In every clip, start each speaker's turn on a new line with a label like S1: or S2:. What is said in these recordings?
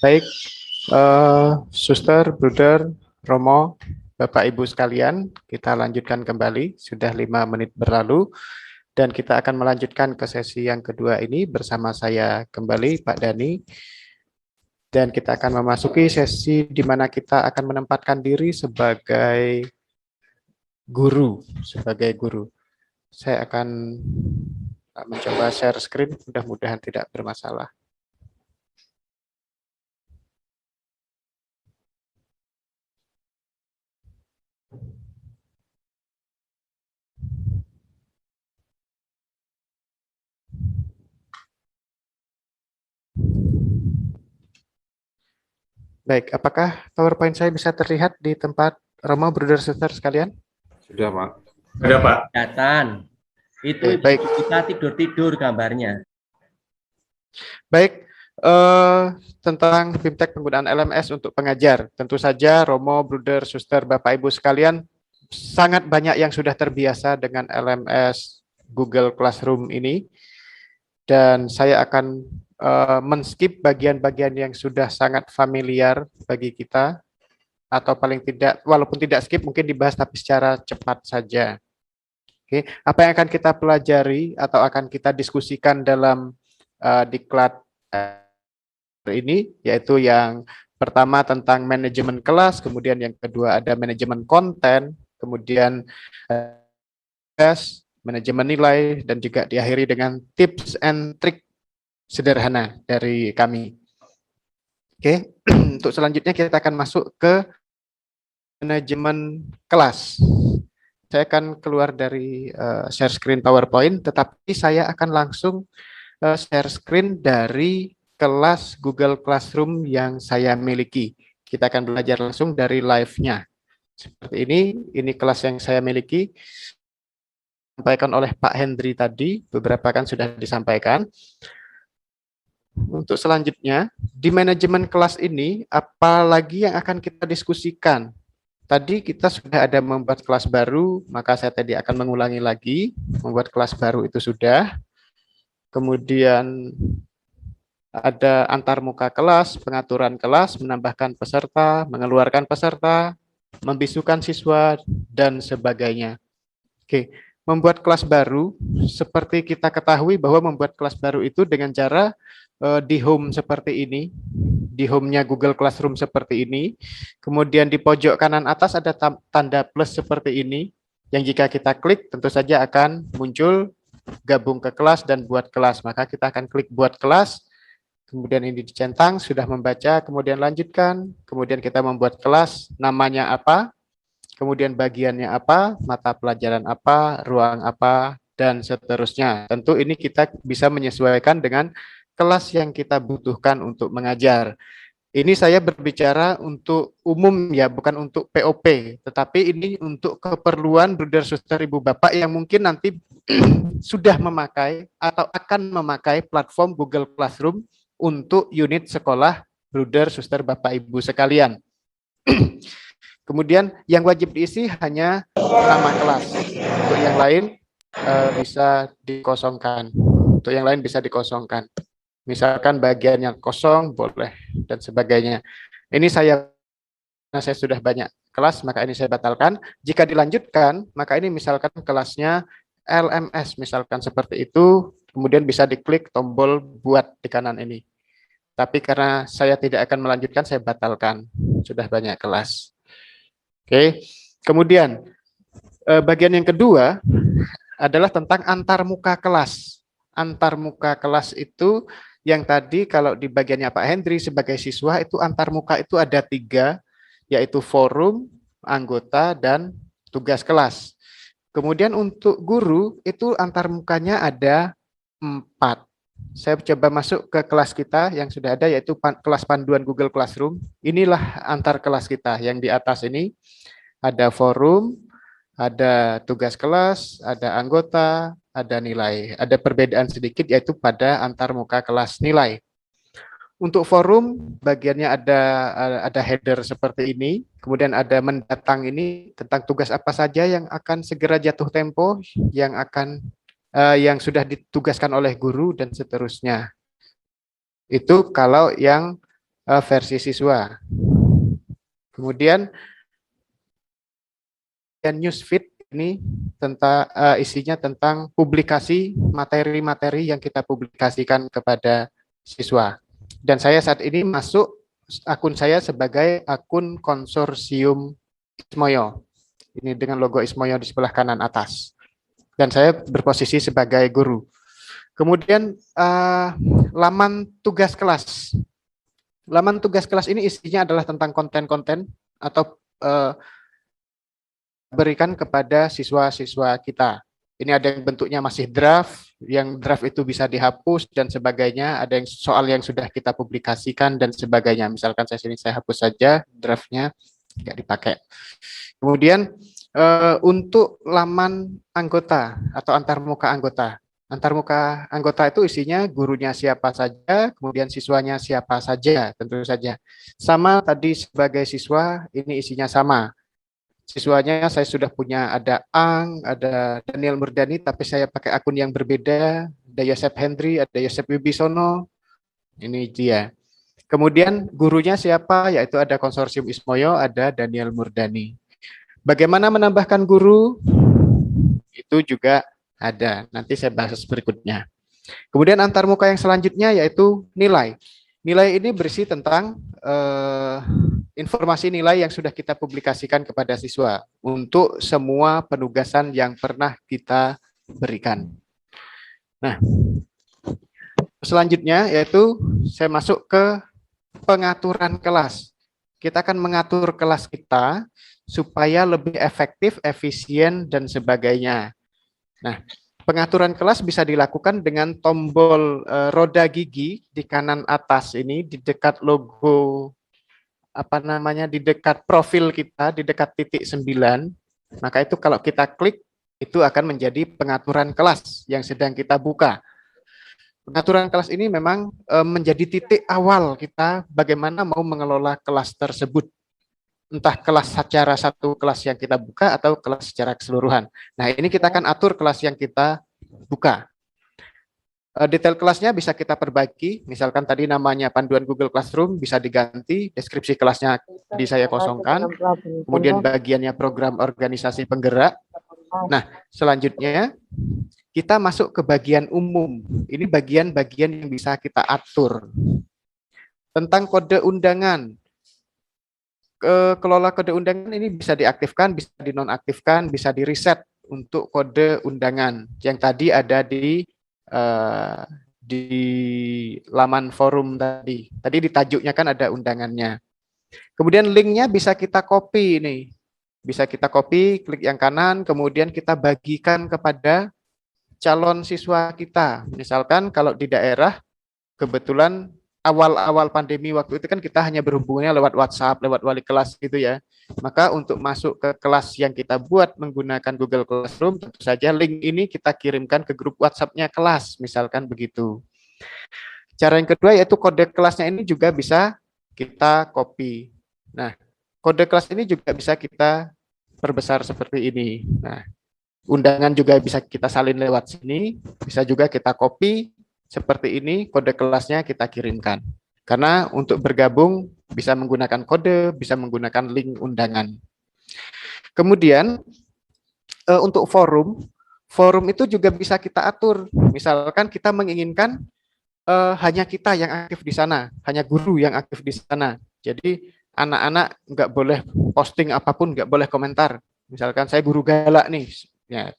S1: Baik, Suster, Bruder, Romo, Bapak Ibu sekalian, kita lanjutkan kembali. Sudah 5 menit berlalu dan kita akan melanjutkan ke sesi yang kedua ini bersama saya kembali, Pak Dani. Dan kita akan memasuki sesi di mana kita akan menempatkan diri sebagai guru, Saya akan mencoba share screen, mudah-mudahan tidak bermasalah. Baik, apakah PowerPoint saya bisa terlihat di tempat Romo, Bruder, Sister sekalian?
S2: Sudah, Pak.
S3: Sudah, Pak.
S4: Kelihatan. Itu
S1: Oke, baik.
S4: kita tidur-tidur gambarnya.
S1: Baik, tentang BIMTEK penggunaan LMS untuk pengajar. Tentu saja Romo, Bruder, Suster, Bapak Ibu sekalian, sangat banyak yang sudah terbiasa dengan LMS Google Classroom ini. Dan saya akan men-skip bagian-bagian yang sudah sangat familiar bagi kita, atau paling tidak, walaupun tidak skip, mungkin dibahas tapi secara cepat saja. Oke, apa yang akan kita pelajari atau akan kita diskusikan dalam diklat ini, yaitu yang pertama tentang manajemen kelas, kemudian yang kedua ada manajemen konten, kemudian manajemen nilai, dan juga diakhiri dengan tips and trick sederhana dari kami. Oke, untuk selanjutnya kita akan masuk ke manajemen kelas. Saya akan keluar dari share screen PowerPoint, tetapi saya akan langsung share screen dari kelas Google Classroom yang saya miliki. Kita akan belajar langsung dari live-nya. Seperti ini kelas yang saya miliki. Disampaikan oleh Pak Hendri tadi, beberapa kan sudah disampaikan. Untuk selanjutnya, di manajemen kelas ini, apalagi yang akan kita diskusikan? Tadi kita sudah ada membuat kelas baru, maka saya tadi akan mengulangi lagi, membuat kelas baru itu sudah. Kemudian ada antarmuka kelas, pengaturan kelas, menambahkan peserta, mengeluarkan peserta, membisukan siswa, dan sebagainya. Oke, membuat kelas baru, seperti kita ketahui bahwa membuat kelas baru itu dengan cara di home seperti ini, di home-nya Google Classroom seperti ini, kemudian di pojok kanan atas ada tanda plus seperti ini, yang jika kita klik tentu saja akan muncul gabung ke kelas dan buat kelas, maka kita akan klik buat kelas, kemudian ini dicentang, sudah membaca, kemudian lanjutkan, kemudian kita membuat kelas, namanya apa, kemudian bagiannya apa, mata pelajaran apa, ruang apa, dan seterusnya. Tentu ini kita bisa menyesuaikan dengan kelas yang kita butuhkan untuk mengajar. Ini saya berbicara untuk umum ya, bukan untuk POP, tetapi ini untuk keperluan Bruder, Suster, Ibu, Bapak yang mungkin nanti sudah memakai atau akan memakai platform Google Classroom untuk unit sekolah Bruder, Suster, Bapak, Ibu sekalian. Kemudian yang wajib diisi hanya nama kelas. Untuk yang lain bisa dikosongkan. Untuk yang lain bisa dikosongkan. Misalkan bagian yang kosong boleh dan sebagainya. Ini saya sudah banyak kelas, maka ini saya batalkan. Jika dilanjutkan, maka ini misalkan kelasnya LMS, misalkan seperti itu, kemudian bisa diklik tombol buat di kanan ini. Tapi karena saya tidak akan melanjutkan, saya batalkan. Sudah banyak kelas. Oke, kemudian bagian yang kedua adalah tentang antarmuka kelas. Antarmuka kelas itu yang tadi kalau di bagiannya Pak Hendri sebagai siswa itu antarmuka itu ada 3, yaitu forum, anggota, dan tugas kelas. Kemudian untuk guru itu antarmukanya ada 4. Saya coba masuk ke kelas kita yang sudah ada, yaitu kelas panduan Google Classroom. Inilah antar kelas kita yang di atas ini. Ada forum, ada tugas kelas, ada anggota, ada nilai. Ada perbedaan sedikit yaitu pada antarmuka kelas nilai. Untuk forum, bagiannya ada header seperti ini, kemudian ada mendatang ini tentang tugas apa saja yang akan segera jatuh tempo, yang sudah ditugaskan oleh guru dan seterusnya. Itu kalau yang versi siswa. Kemudian newsfeed ini tentang isinya tentang publikasi materi-materi yang kita publikasikan kepada siswa. Dan saya saat ini masuk akun saya sebagai akun konsorsium Ismoyo. Ini dengan logo Ismoyo di sebelah kanan atas. Dan saya berposisi sebagai guru. Kemudian laman tugas kelas. Laman tugas kelas ini isinya adalah tentang konten-konten atau berikan kepada siswa-siswa kita. Ini ada yang bentuknya masih draft, yang draft itu bisa dihapus dan sebagainya. Ada yang soal yang sudah kita publikasikan dan sebagainya. Misalkan saya hapus saja draftnya, nggak dipakai. Kemudian untuk laman anggota atau antarmuka anggota. Antarmuka anggota itu isinya gurunya siapa saja, kemudian siswanya siapa saja, tentu saja. Sama tadi sebagai siswa, ini isinya sama. Siswanya saya sudah punya, ada Ang, ada Daniel Murdani, tapi saya pakai akun yang berbeda, ada Yosep Hendry, ada Yosep Wibisono, ini dia. Kemudian gurunya siapa, yaitu ada konsorsium Ismoyo, ada Daniel Murdani. Bagaimana menambahkan guru? Itu juga ada, nanti saya bahas berikutnya. Kemudian antarmuka yang selanjutnya yaitu nilai. Nilai ini berisi tentang informasi nilai yang sudah kita publikasikan kepada siswa untuk semua penugasan yang pernah kita berikan. Nah, selanjutnya yaitu saya masuk ke pengaturan kelas. Kita akan mengatur kelas kita supaya lebih efektif, efisien, dan sebagainya. Nah, pengaturan kelas bisa dilakukan dengan tombol roda gigi di kanan atas ini, di dekat logo, di dekat profil kita, di dekat titik 9. Maka itu kalau kita klik, itu akan menjadi pengaturan kelas yang sedang kita buka. Pengaturan kelas ini memang menjadi titik awal kita bagaimana mau mengelola kelas tersebut. Entah kelas secara satu kelas yang kita buka atau kelas secara keseluruhan. Nah, ini kita akan atur kelas yang kita buka. Detail kelasnya bisa kita perbaiki, misalkan tadi namanya panduan Google Classroom bisa diganti, deskripsi kelasnya tadi saya kosongkan, kemudian bagiannya program organisasi penggerak. Nah, selanjutnya kita masuk ke bagian umum. Ini bagian-bagian yang bisa kita atur. Tentang kode undangan. Kelola kode undangan ini bisa diaktifkan, bisa dinonaktifkan, bisa di-reset untuk kode undangan yang tadi ada di laman forum tadi. Tadi di tajuknya kan ada undangannya. Kemudian linknya bisa kita copy ini. Bisa kita copy, klik yang kanan, kemudian kita bagikan kepada calon siswa kita. Misalkan kalau di daerah, kebetulan awal-awal pandemi waktu itu kan kita hanya berhubungannya lewat WhatsApp, lewat wali kelas gitu ya. Maka untuk masuk ke kelas yang kita buat menggunakan Google Classroom, tentu saja link ini kita kirimkan ke grup WhatsApp-nya kelas, misalkan begitu. Cara yang kedua yaitu kode kelasnya ini juga bisa kita copy. Nah, kode kelas ini juga bisa kita perbesar seperti ini. Nah, undangan juga bisa kita salin lewat sini, bisa juga kita copy seperti ini, kode kelasnya kita kirimkan. Karena untuk bergabung bisa menggunakan kode, bisa menggunakan link undangan. Kemudian untuk forum itu juga bisa kita atur. Misalkan kita menginginkan hanya kita yang aktif di sana, hanya guru yang aktif di sana. Jadi anak-anak nggak boleh posting apapun, nggak boleh komentar. Misalkan saya guru galak nih, ya,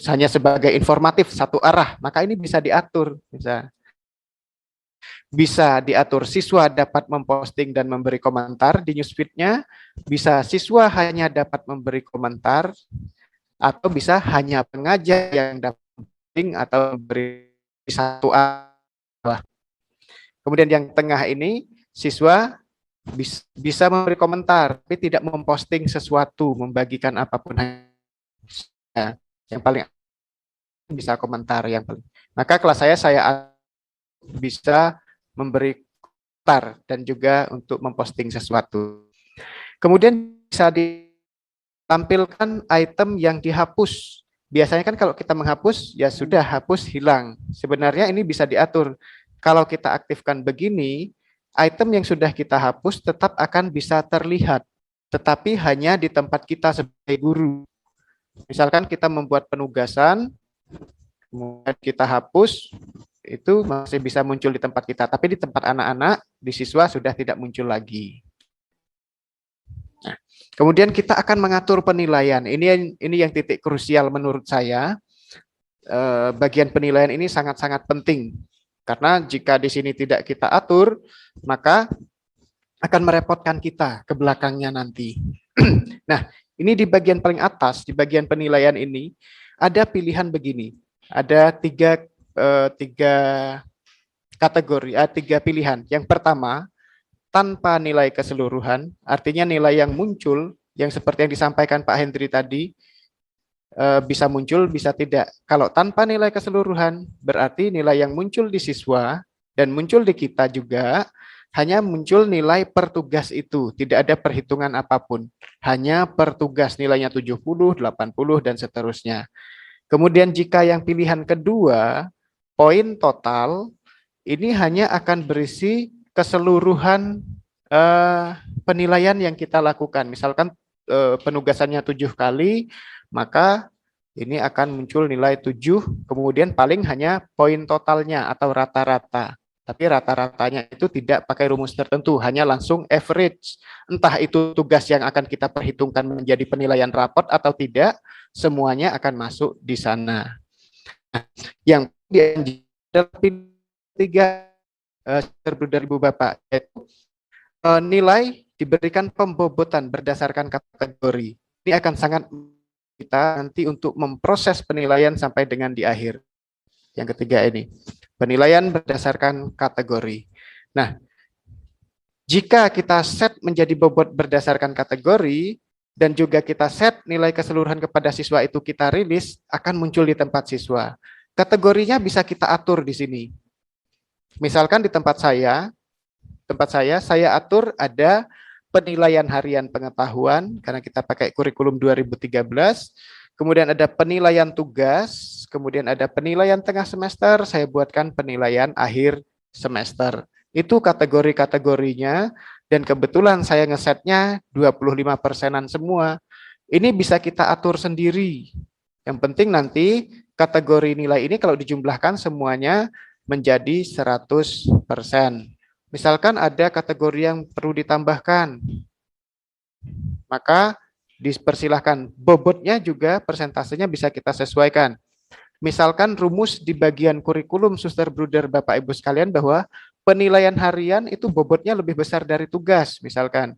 S1: hanya sebagai informatif satu arah, maka ini bisa diatur, bisa diatur siswa dapat memposting dan memberi komentar di newsfeed-nya, bisa siswa hanya dapat memberi komentar, atau bisa hanya pengajar yang dapat posting atau memberi satu arah. Kemudian yang tengah ini siswa bisa memberi komentar, tapi tidak memposting sesuatu, membagikan apapun. Yang paling bisa komentar yang paling. Maka kelas saya bisa memberi komentar dan juga untuk memposting sesuatu. Kemudian bisa ditampilkan item yang dihapus. Biasanya kan kalau kita menghapus, ya sudah hapus hilang. Sebenarnya ini bisa diatur. Kalau kita aktifkan begini, item yang sudah kita hapus tetap akan bisa terlihat, tetapi hanya di tempat kita sebagai guru. Misalkan kita membuat penugasan, kemudian kita hapus, itu masih bisa muncul di tempat kita, tapi di tempat anak-anak, di siswa sudah tidak muncul lagi. Nah, kemudian kita akan mengatur penilaian. Ini yang titik krusial menurut saya. Bagian penilaian ini sangat-sangat penting karena jika di sini tidak kita atur, maka akan merepotkan kita ke belakangnya nanti. Nah, ini di bagian paling atas, di bagian penilaian ini ada pilihan begini. Ada tiga kategori, tiga pilihan. Yang pertama, tanpa nilai keseluruhan, artinya nilai yang muncul, yang seperti yang disampaikan Pak Hendri tadi, bisa muncul, bisa tidak. Kalau tanpa nilai keseluruhan, berarti nilai yang muncul di siswa dan muncul di kita juga, hanya muncul nilai per tugas itu, tidak ada perhitungan apapun. Hanya per tugas, nilainya 70, 80, dan seterusnya. Kemudian jika yang pilihan kedua, poin total, ini hanya akan berisi keseluruhan penilaian yang kita lakukan. Misalkan penugasannya 7 kali, maka ini akan muncul nilai 7, kemudian paling hanya poin totalnya atau rata-rata. Tapi rata-ratanya itu tidak pakai rumus tertentu, hanya langsung average. Entah itu tugas yang akan kita perhitungkan menjadi penilaian rapot atau tidak, semuanya akan masuk di sana. Nah, yang tiga dari Ibu Bapak, yaitu nilai diberikan pembobotan berdasarkan kategori. Ini akan sangat kita nanti untuk memproses penilaian sampai dengan di akhir. Yang ketiga ini, penilaian berdasarkan kategori. Nah, jika kita set menjadi bobot berdasarkan kategori, dan juga kita set nilai keseluruhan kepada siswa itu kita rilis, akan muncul di tempat siswa. Kategorinya bisa kita atur di sini. Misalkan di tempat saya atur ada penilaian harian pengetahuan, karena kita pakai kurikulum 2013, kemudian ada penilaian tugas, kemudian ada penilaian tengah semester, saya buatkan penilaian akhir semester. Itu kategori-kategorinya, dan kebetulan saya ngesetnya 25%-an semua. Ini bisa kita atur sendiri. Yang penting nanti kategori nilai ini kalau dijumlahkan semuanya menjadi 100%. Misalkan ada kategori yang perlu ditambahkan, maka dipersilahkan. Bobotnya juga persentasenya bisa kita sesuaikan. Misalkan rumus di bagian kurikulum Suster Bruder Bapak Ibu sekalian bahwa penilaian harian itu bobotnya lebih besar dari tugas, misalkan.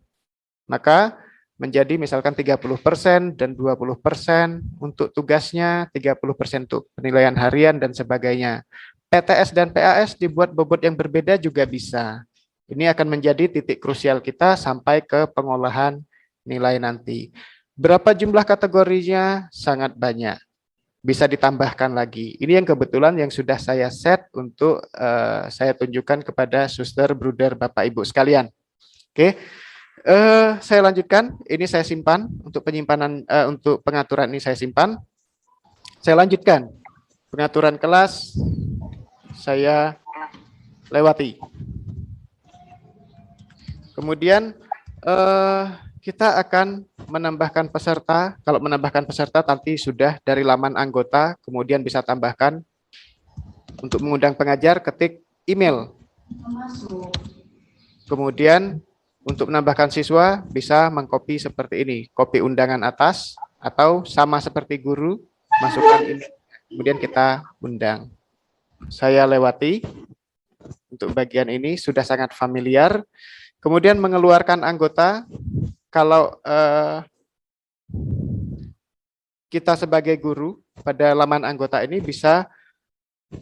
S1: Maka menjadi misalkan 30% dan 20% untuk tugasnya, 30% untuk penilaian harian dan sebagainya. PTS dan PAS dibuat bobot yang berbeda juga bisa. Ini akan menjadi titik krusial kita sampai ke pengolahan nilai nanti. Berapa jumlah kategorinya? Sangat banyak. Bisa ditambahkan lagi. Ini yang kebetulan yang sudah saya set untuk saya tunjukkan kepada Suster, Bruder, Bapak, Ibu sekalian. Oke, saya lanjutkan. Ini saya simpan untuk penyimpanan, untuk pengaturan ini saya simpan. Saya lanjutkan. Pengaturan kelas saya lewati. Kemudian kita akan menambahkan peserta. Kalau menambahkan peserta nanti sudah dari laman anggota, kemudian bisa tambahkan. Untuk mengundang pengajar, ketik email. Kemudian untuk menambahkan siswa bisa mengcopy seperti ini, copy undangan atas atau sama seperti guru, masukkan ini, kemudian kita undang. Saya lewati. Untuk bagian ini sudah sangat familiar. Kemudian mengeluarkan anggota, kalau kita sebagai guru pada laman anggota ini bisa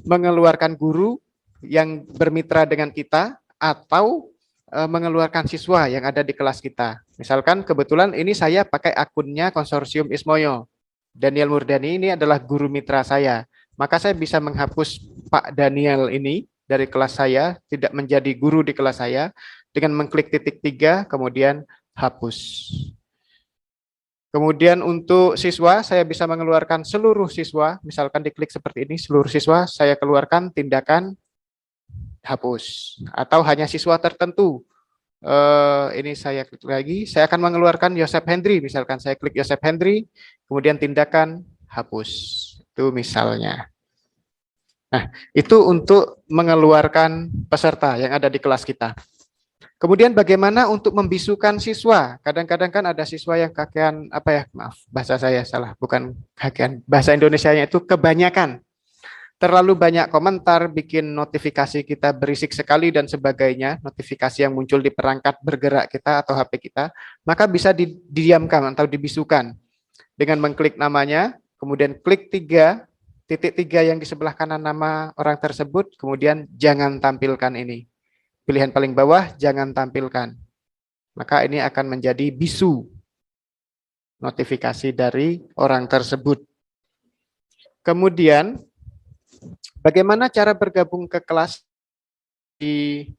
S1: mengeluarkan guru yang bermitra dengan kita atau mengeluarkan siswa yang ada di kelas kita. Misalkan kebetulan ini saya pakai akunnya Konsorsium Ismoyo. Daniel Murdani ini adalah guru mitra saya. Maka saya bisa menghapus Pak Daniel ini dari kelas saya, tidak menjadi guru di kelas saya, dengan mengklik titik 3, kemudian hapus. Kemudian untuk siswa, saya bisa mengeluarkan seluruh siswa, misalkan diklik seperti ini, seluruh siswa, saya keluarkan tindakan hapus. Atau hanya siswa tertentu. Ini saya klik lagi, saya akan mengeluarkan Yosep Hendry, misalkan saya klik Yosep Hendry, kemudian tindakan hapus, itu misalnya. Nah, itu untuk mengeluarkan peserta yang ada di kelas kita. Kemudian bagaimana untuk membisukan siswa? Kadang-kadang kan ada siswa yang kakean, apa ya, maaf, bahasa saya salah, bukan kakean, bahasa Indonesianya itu kebanyakan. Terlalu banyak komentar, bikin notifikasi kita berisik sekali dan sebagainya, notifikasi yang muncul di perangkat bergerak kita atau HP kita, maka bisa didiamkan atau dibisukan dengan mengklik namanya, kemudian klik titik tiga yang di sebelah kanan nama orang tersebut, kemudian jangan tampilkan ini. Pilihan paling bawah, jangan tampilkan. Maka ini akan menjadi bisu notifikasi dari orang tersebut. Kemudian, bagaimana cara bergabung ke kelas di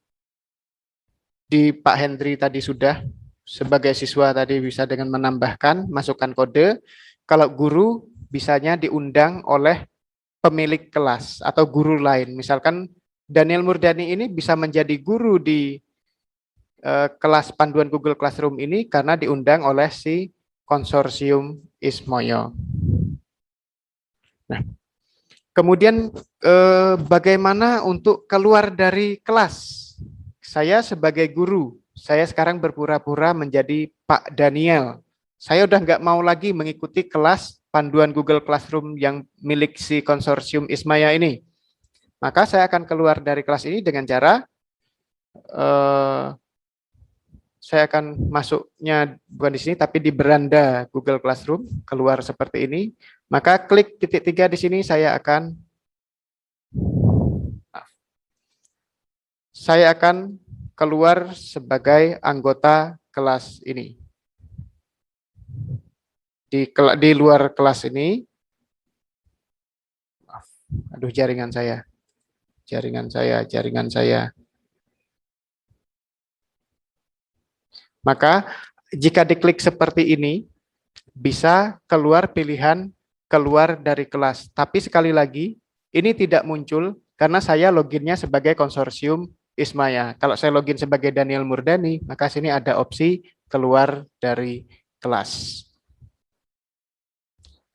S1: Pak Hendry tadi sudah, sebagai siswa tadi bisa dengan menambahkan, masukkan kode. Kalau guru bisanya diundang oleh pemilik kelas atau guru lain. Misalkan Daniel Murdani ini bisa menjadi guru di kelas panduan Google Classroom ini karena diundang oleh si konsorsium Ismoyo. Nah, kemudian bagaimana untuk keluar dari kelas? Saya sebagai guru, saya sekarang berpura-pura menjadi Pak Daniel. Saya udah nggak mau lagi mengikuti kelas panduan Google Classroom yang milik si konsorsium Ismaya ini. Maka saya akan keluar dari kelas ini dengan cara saya akan masuknya bukan di sini tapi di beranda Google Classroom, keluar seperti ini. Maka klik titik tiga di sini, saya akan keluar sebagai anggota kelas ini. Di luar kelas ini, aduh jaringan saya. Maka jika diklik seperti ini, bisa keluar pilihan keluar dari kelas. Tapi sekali lagi, ini tidak muncul karena saya loginnya sebagai konsorsium Ismaya. Kalau saya login sebagai Daniel Murdani, maka sini ada opsi keluar dari kelas.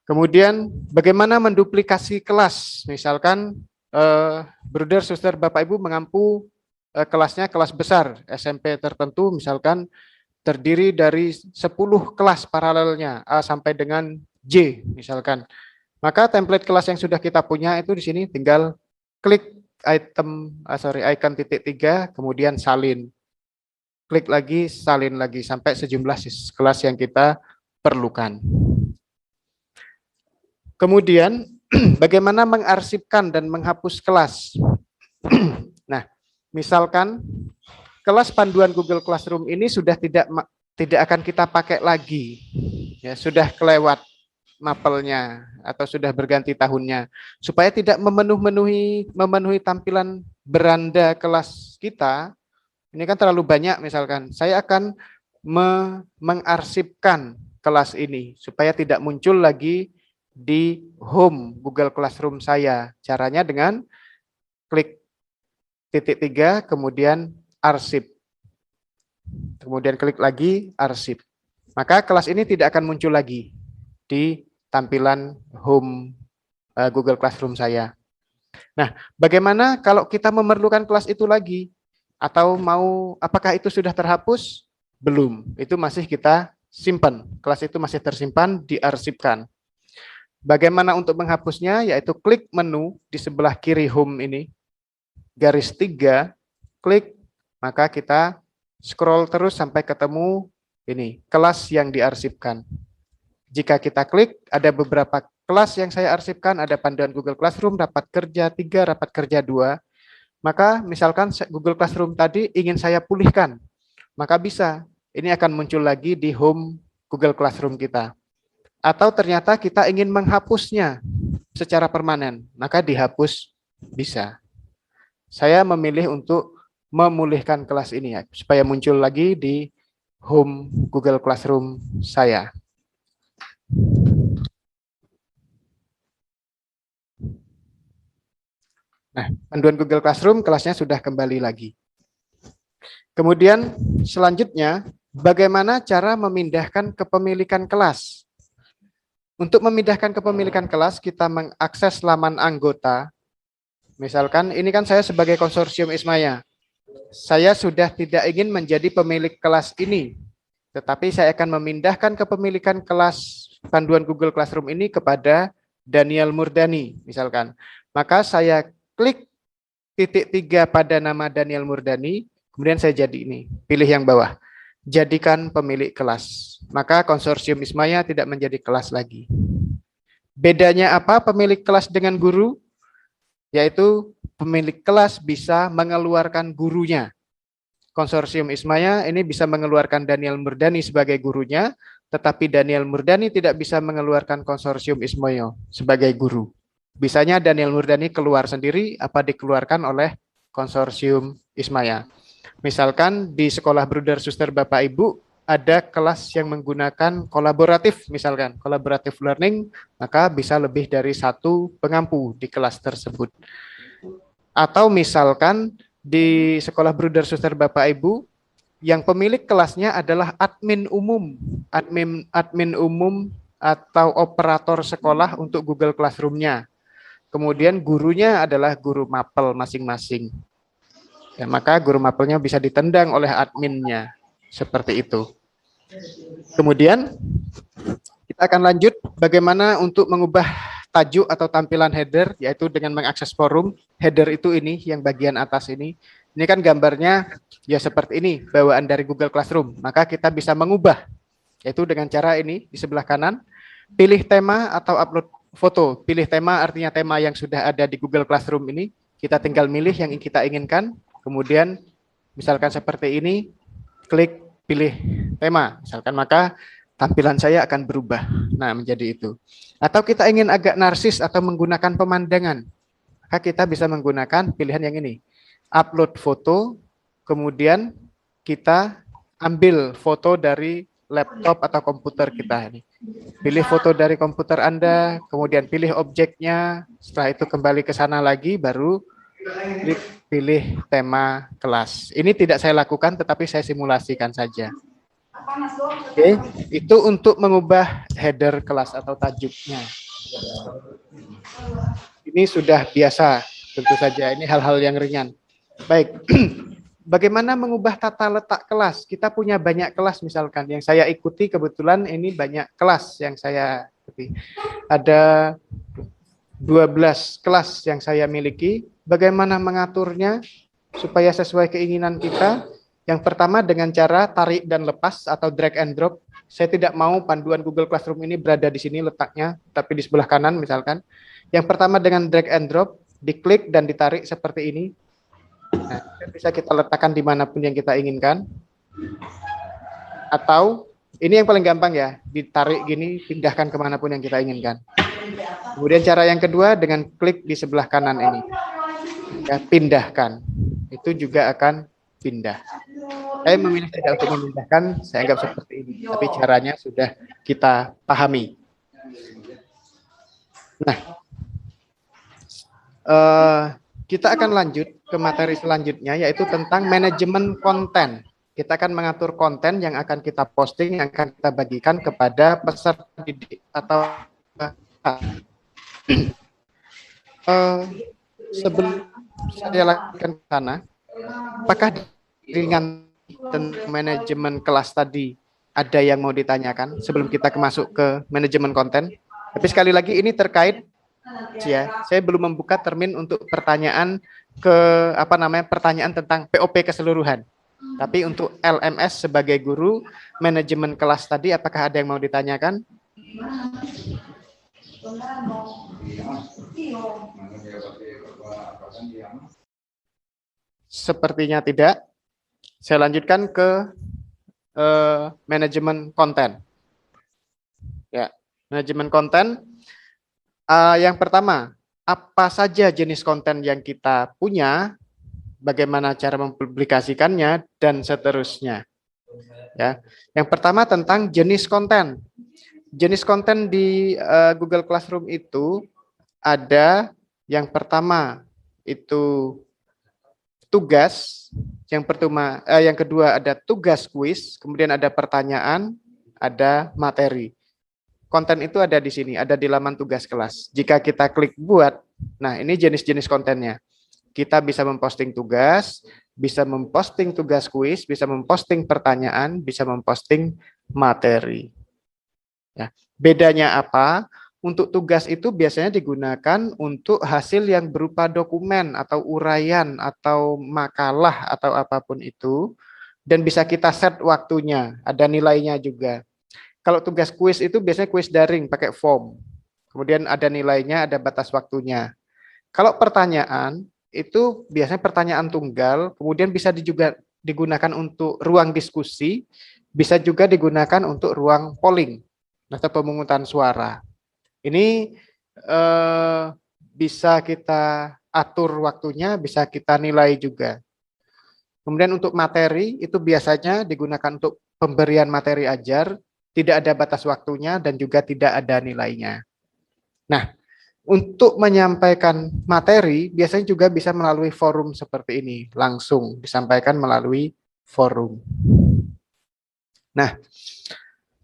S1: Kemudian bagaimana menduplikasi kelas? Misalkan Bruder, Suster, Bapak Ibu mengampu kelasnya kelas besar, SMP tertentu misalkan terdiri dari 10 kelas paralelnya A sampai dengan J misalkan. Maka template kelas yang sudah kita punya itu di sini tinggal klik icon titik tiga, kemudian salin. Klik lagi, salin lagi sampai sejumlah kelas yang kita perlukan. Kemudian bagaimana mengarsipkan dan menghapus kelas? Nah, misalkan kelas panduan Google Classroom ini sudah tidak akan kita pakai lagi, ya sudah kelewat mapelnya atau sudah berganti tahunnya, supaya tidak memenuhi tampilan beranda kelas kita. Ini kan terlalu banyak, misalkan saya akan mengarsipkan kelas ini supaya tidak muncul lagi di home Google Classroom saya. Caranya dengan klik titik tiga, kemudian arsip. Kemudian klik lagi arsip. Maka kelas ini tidak akan muncul lagi di tampilan home Google Classroom saya. Nah, bagaimana kalau kita memerlukan kelas itu lagi? Atau apakah itu sudah terhapus? Belum, itu masih kita simpan. Kelas itu masih tersimpan, diarsipkan. Bagaimana untuk menghapusnya? Yaitu klik menu di sebelah kiri home ini, garis 3, klik, maka kita scroll terus sampai ketemu ini, kelas yang diarsipkan. Jika kita klik, ada beberapa kelas yang saya arsipkan, ada panduan Google Classroom, rapat kerja 3, rapat kerja 2. Maka misalkan Google Classroom tadi ingin saya pulihkan, maka bisa. Ini akan muncul lagi di home Google Classroom kita. Atau ternyata kita ingin menghapusnya secara permanen, maka dihapus bisa. Saya memilih untuk memulihkan kelas ini ya, supaya muncul lagi di home Google Classroom saya. Nah, panduan Google Classroom kelasnya sudah kembali lagi. Kemudian selanjutnya, bagaimana cara memindahkan kepemilikan kelas? Untuk memindahkan kepemilikan kelas, kita mengakses laman anggota. Misalkan ini kan saya sebagai konsorsium Ismaya. Saya sudah tidak ingin menjadi pemilik kelas ini, tetapi saya akan memindahkan kepemilikan kelas panduan Google Classroom ini kepada Daniel Murdani, misalkan. Maka saya klik titik 3 pada nama Daniel Murdani, kemudian saya jadi ini, pilih yang bawah, jadikan pemilik kelas. Maka konsorsium Ismaya tidak menjadi kelas lagi. Bedanya apa pemilik kelas dengan guru? Yaitu pemilik kelas bisa mengeluarkan gurunya. Konsorsium Ismaya ini bisa mengeluarkan Daniel Murdani sebagai gurunya, tetapi Daniel Murdani tidak bisa mengeluarkan konsorsium Ismaya sebagai guru. Bisanya Daniel Murdani keluar sendiri, apa dikeluarkan oleh konsorsium Ismaya. Misalkan di sekolah Bruder Suster Bapak Ibu, ada kelas yang menggunakan kolaboratif, misalkan kolaboratif learning, maka bisa lebih dari satu pengampu di kelas tersebut. Atau misalkan di sekolah Bruder Suster Bapak Ibu, yang pemilik kelasnya adalah admin umum, admin umum atau operator sekolah untuk Google Classroom-nya. Kemudian gurunya adalah guru mapel masing-masing. Ya, maka guru mapelnya bisa ditendang oleh adminnya. Seperti itu. Kemudian kita akan lanjut bagaimana untuk mengubah tajuk atau tampilan header, yaitu dengan mengakses forum. Header itu ini, yang bagian atas ini. Ini kan gambarnya ya seperti ini, bawaan dari Google Classroom. Maka kita bisa mengubah, yaitu dengan cara ini, di sebelah kanan, pilih tema atau upload foto. Pilih tema artinya tema yang sudah ada di Google Classroom ini. Kita tinggal milih yang kita inginkan. Kemudian misalkan seperti ini, klik pilih tema. Misalkan maka tampilan saya akan berubah. Nah, menjadi itu. Atau kita ingin agak narsis atau menggunakan pemandangan. Maka kita bisa menggunakan pilihan yang ini. Upload foto, kemudian kita ambil foto dari laptop atau komputer kita ini. Pilih foto dari komputer Anda, kemudian pilih objeknya, setelah itu kembali ke sana lagi, baru klik pilih tema kelas. Ini tidak saya lakukan, tetapi saya simulasikan saja. Oke, itu untuk mengubah header kelas atau tajuknya. Ini sudah biasa, tentu saja. Ini hal-hal yang ringan. Baik, bagaimana mengubah tata letak kelas? Kita punya banyak kelas misalkan. Yang saya ikuti kebetulan ini banyak kelas yang saya ikuti. Ada 12 kelas yang saya miliki. Bagaimana mengaturnya supaya sesuai keinginan kita? Yang pertama dengan cara tarik dan lepas atau drag and drop. Saya tidak mau panduan Google Classroom ini berada di sini letaknya, tapi di sebelah kanan misalkan. Yang pertama dengan drag and drop, diklik dan ditarik seperti ini. Nah, bisa kita letakkan dimanapun yang kita inginkan. Atau ini yang paling gampang ya, ditarik gini, pindahkan kemanapun yang kita inginkan. Kemudian cara yang kedua dengan klik di sebelah kanan ini. Ya, pindahkan. Itu juga akan pindah. Saya memilih tidak untuk memindahkan, saya anggap seperti ini. Tapi caranya sudah kita pahami. Nah, kita akan lanjut ke materi selanjutnya, yaitu tentang manajemen konten. Kita akan mengatur konten yang akan kita posting, yang akan kita bagikan kepada peserta didik atau sebelum saya lakukan ke sana, apakah dengan tentang manajemen kelas tadi ada yang mau ditanyakan sebelum kita masuk ke manajemen konten? Tapi sekali lagi ini terkait ya, saya belum membuka termin untuk pertanyaan ke pertanyaan tentang POP keseluruhan. Tapi untuk LMS sebagai guru manajemen kelas tadi, apakah ada yang mau ditanyakan? Sepertinya tidak. Saya lanjutkan ke manajemen konten. Ya, manajemen konten. Yang pertama, apa saja jenis konten yang kita punya, bagaimana cara mempublikasikannya, dan seterusnya. Ya, yang pertama tentang jenis konten. Jenis konten di Google Classroom itu ada yang pertama itu tugas, yang kedua ada tugas kuis, kemudian ada pertanyaan, ada materi. Konten itu ada di sini, ada di laman tugas kelas. Jika kita klik buat, nah ini jenis-jenis kontennya. Kita bisa memposting tugas, bisa memposting tugas kuis, bisa memposting pertanyaan, bisa memposting materi. Ya. Bedanya apa? Untuk tugas itu biasanya digunakan untuk hasil yang berupa dokumen atau uraian atau makalah atau apapun itu, dan bisa kita set waktunya, ada nilainya juga. Kalau tugas kuis itu biasanya kuis daring pakai form, kemudian ada nilainya, ada batas waktunya. Kalau pertanyaan itu biasanya pertanyaan tunggal, kemudian bisa juga digunakan untuk ruang diskusi, bisa juga digunakan untuk ruang polling atau pemungutan suara. Ini bisa kita atur waktunya, bisa kita nilai juga. Kemudian untuk materi itu biasanya digunakan untuk pemberian materi ajar, tidak ada batas waktunya dan juga tidak ada nilainya. Nah, untuk menyampaikan materi biasanya juga bisa melalui forum seperti ini, langsung disampaikan melalui forum. Nah,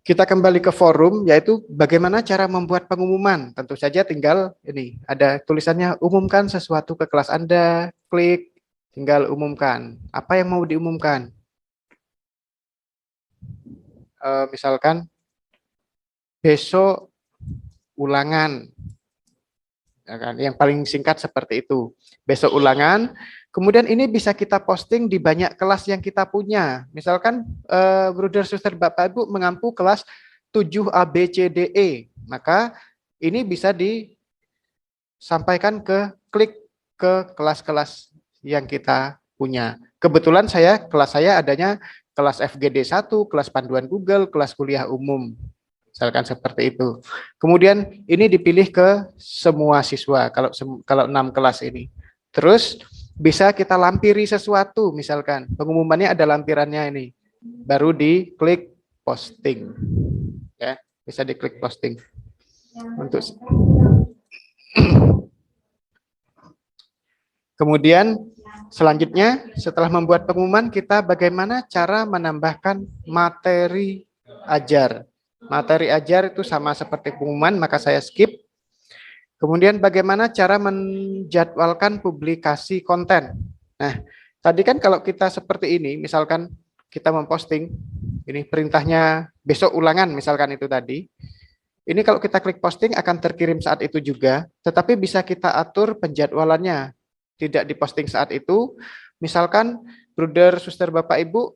S1: kita kembali ke forum, yaitu bagaimana cara membuat pengumuman. Tentu saja tinggal ini, ada tulisannya umumkan sesuatu ke kelas Anda, klik, tinggal umumkan. Apa yang mau diumumkan? Misalkan, besok ulangan. Ya kan? Yang paling singkat seperti itu. Besok ulangan, kemudian ini bisa kita posting di banyak kelas yang kita punya. Misalkan Bruder Suster Bapak Ibu mengampu kelas 7A B C D E, maka ini bisa disampaikan klik ke kelas-kelas yang kita punya. Kebetulan kelas saya adanya kelas FGD 1, kelas panduan Google, kelas kuliah umum. Misalkan seperti itu. Kemudian ini dipilih ke semua siswa kalau 6 kelas ini. Terus bisa kita lampiri sesuatu, misalkan pengumumannya ada lampirannya ini. Baru diklik posting. Ya, bisa diklik posting. Untuk kemudian selanjutnya setelah membuat pengumuman, kita bagaimana cara menambahkan materi ajar. Materi ajar itu sama seperti pengumuman, maka saya skip. Kemudian bagaimana cara menjadwalkan publikasi konten. Nah, tadi kan kalau kita seperti ini, misalkan kita memposting, ini perintahnya besok ulangan, misalkan itu tadi. Ini kalau kita klik posting akan terkirim saat itu juga, tetapi bisa kita atur penjadwalannya. Tidak diposting saat itu, misalkan Bruder, Suster, Bapak, Ibu,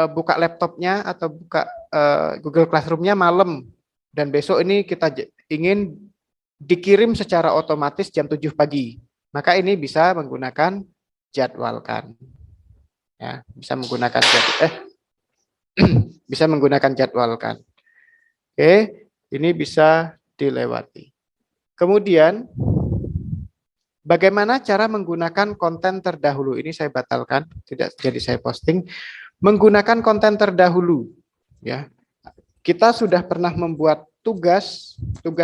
S1: buka laptopnya atau buka Google Classroom-nya malam, dan besok ini kita ingin dikirim secara otomatis jam 7 pagi, maka ini bisa menggunakan jadwalkan. Ya, bisa menggunakan bisa menggunakan jadwalkan. Oke, ini bisa dilewati. Kemudian bagaimana cara menggunakan konten terdahulu? Ini saya batalkan, tidak jadi saya posting. Menggunakan konten terdahulu, ya. Kita sudah pernah membuat tugas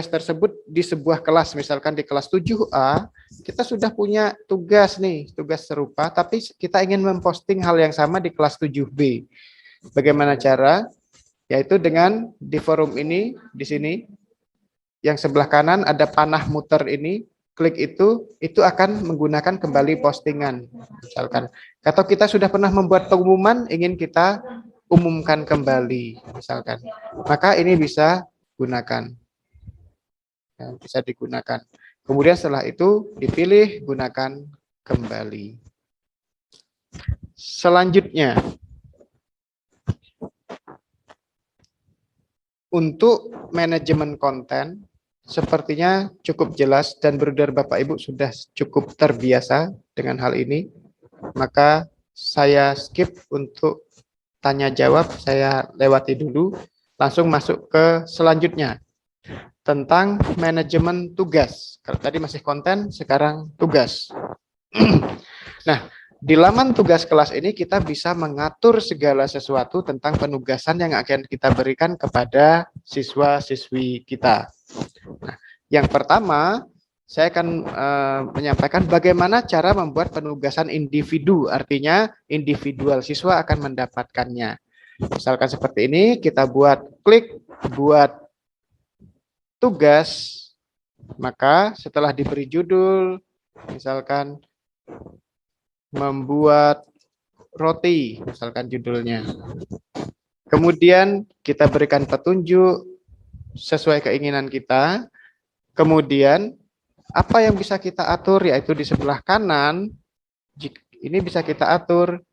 S1: tersebut di sebuah kelas, misalkan di kelas 7A, kita sudah punya tugas serupa, tapi kita ingin memposting hal yang sama di kelas 7B. Bagaimana cara? Yaitu dengan di forum ini, di sini, yang sebelah kanan ada panah muter ini, klik itu akan menggunakan kembali postingan, misalkan. Atau kita sudah pernah membuat pengumuman, ingin kita umumkan kembali, misalkan. Maka ini bisa gunakan. Ya, bisa digunakan. Kemudian setelah itu dipilih, gunakan kembali. Selanjutnya, untuk manajemen konten, sepertinya cukup jelas dan Bruder Bapak Ibu sudah cukup terbiasa dengan hal ini. Maka saya skip untuk tanya jawab, saya lewati dulu, langsung masuk ke selanjutnya tentang manajemen tugas. Kalau tadi masih konten, sekarang tugas. Nah, di laman tugas kelas ini kita bisa mengatur segala sesuatu tentang penugasan yang akan kita berikan kepada siswa-siswi kita. Nah, yang pertama, saya akan menyampaikan bagaimana cara membuat penugasan individu, artinya individual siswa akan mendapatkannya. Misalkan seperti ini, kita klik buat tugas, maka setelah diberi judul, misalkan membuat roti, misalkan judulnya. Kemudian kita berikan petunjuk sesuai keinginan kita. Kemudian apa yang bisa kita atur, yaitu di sebelah kanan, ini bisa kita atur.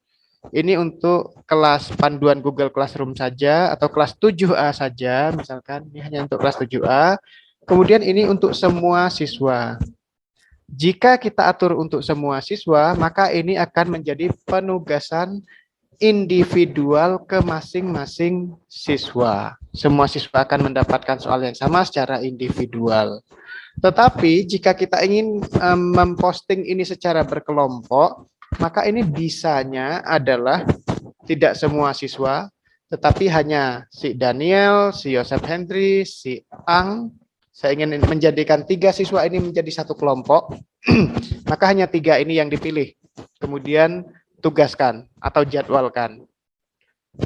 S1: Ini untuk kelas panduan Google Classroom saja, atau kelas 7A saja, misalkan ini hanya untuk kelas 7A. Kemudian ini untuk semua siswa. Jika kita atur untuk semua siswa, maka ini akan menjadi penugasan individual ke masing-masing siswa. Semua siswa akan mendapatkan soal yang sama secara individual. Tetapi jika kita ingin memposting ini secara berkelompok, maka ini bisanya adalah tidak semua siswa, tetapi hanya si Daniel, si Yosef Henry, si Ang. Saya ingin menjadikan 3 siswa ini menjadi satu kelompok, maka hanya 3 ini yang dipilih. Kemudian tugaskan atau jadwalkan.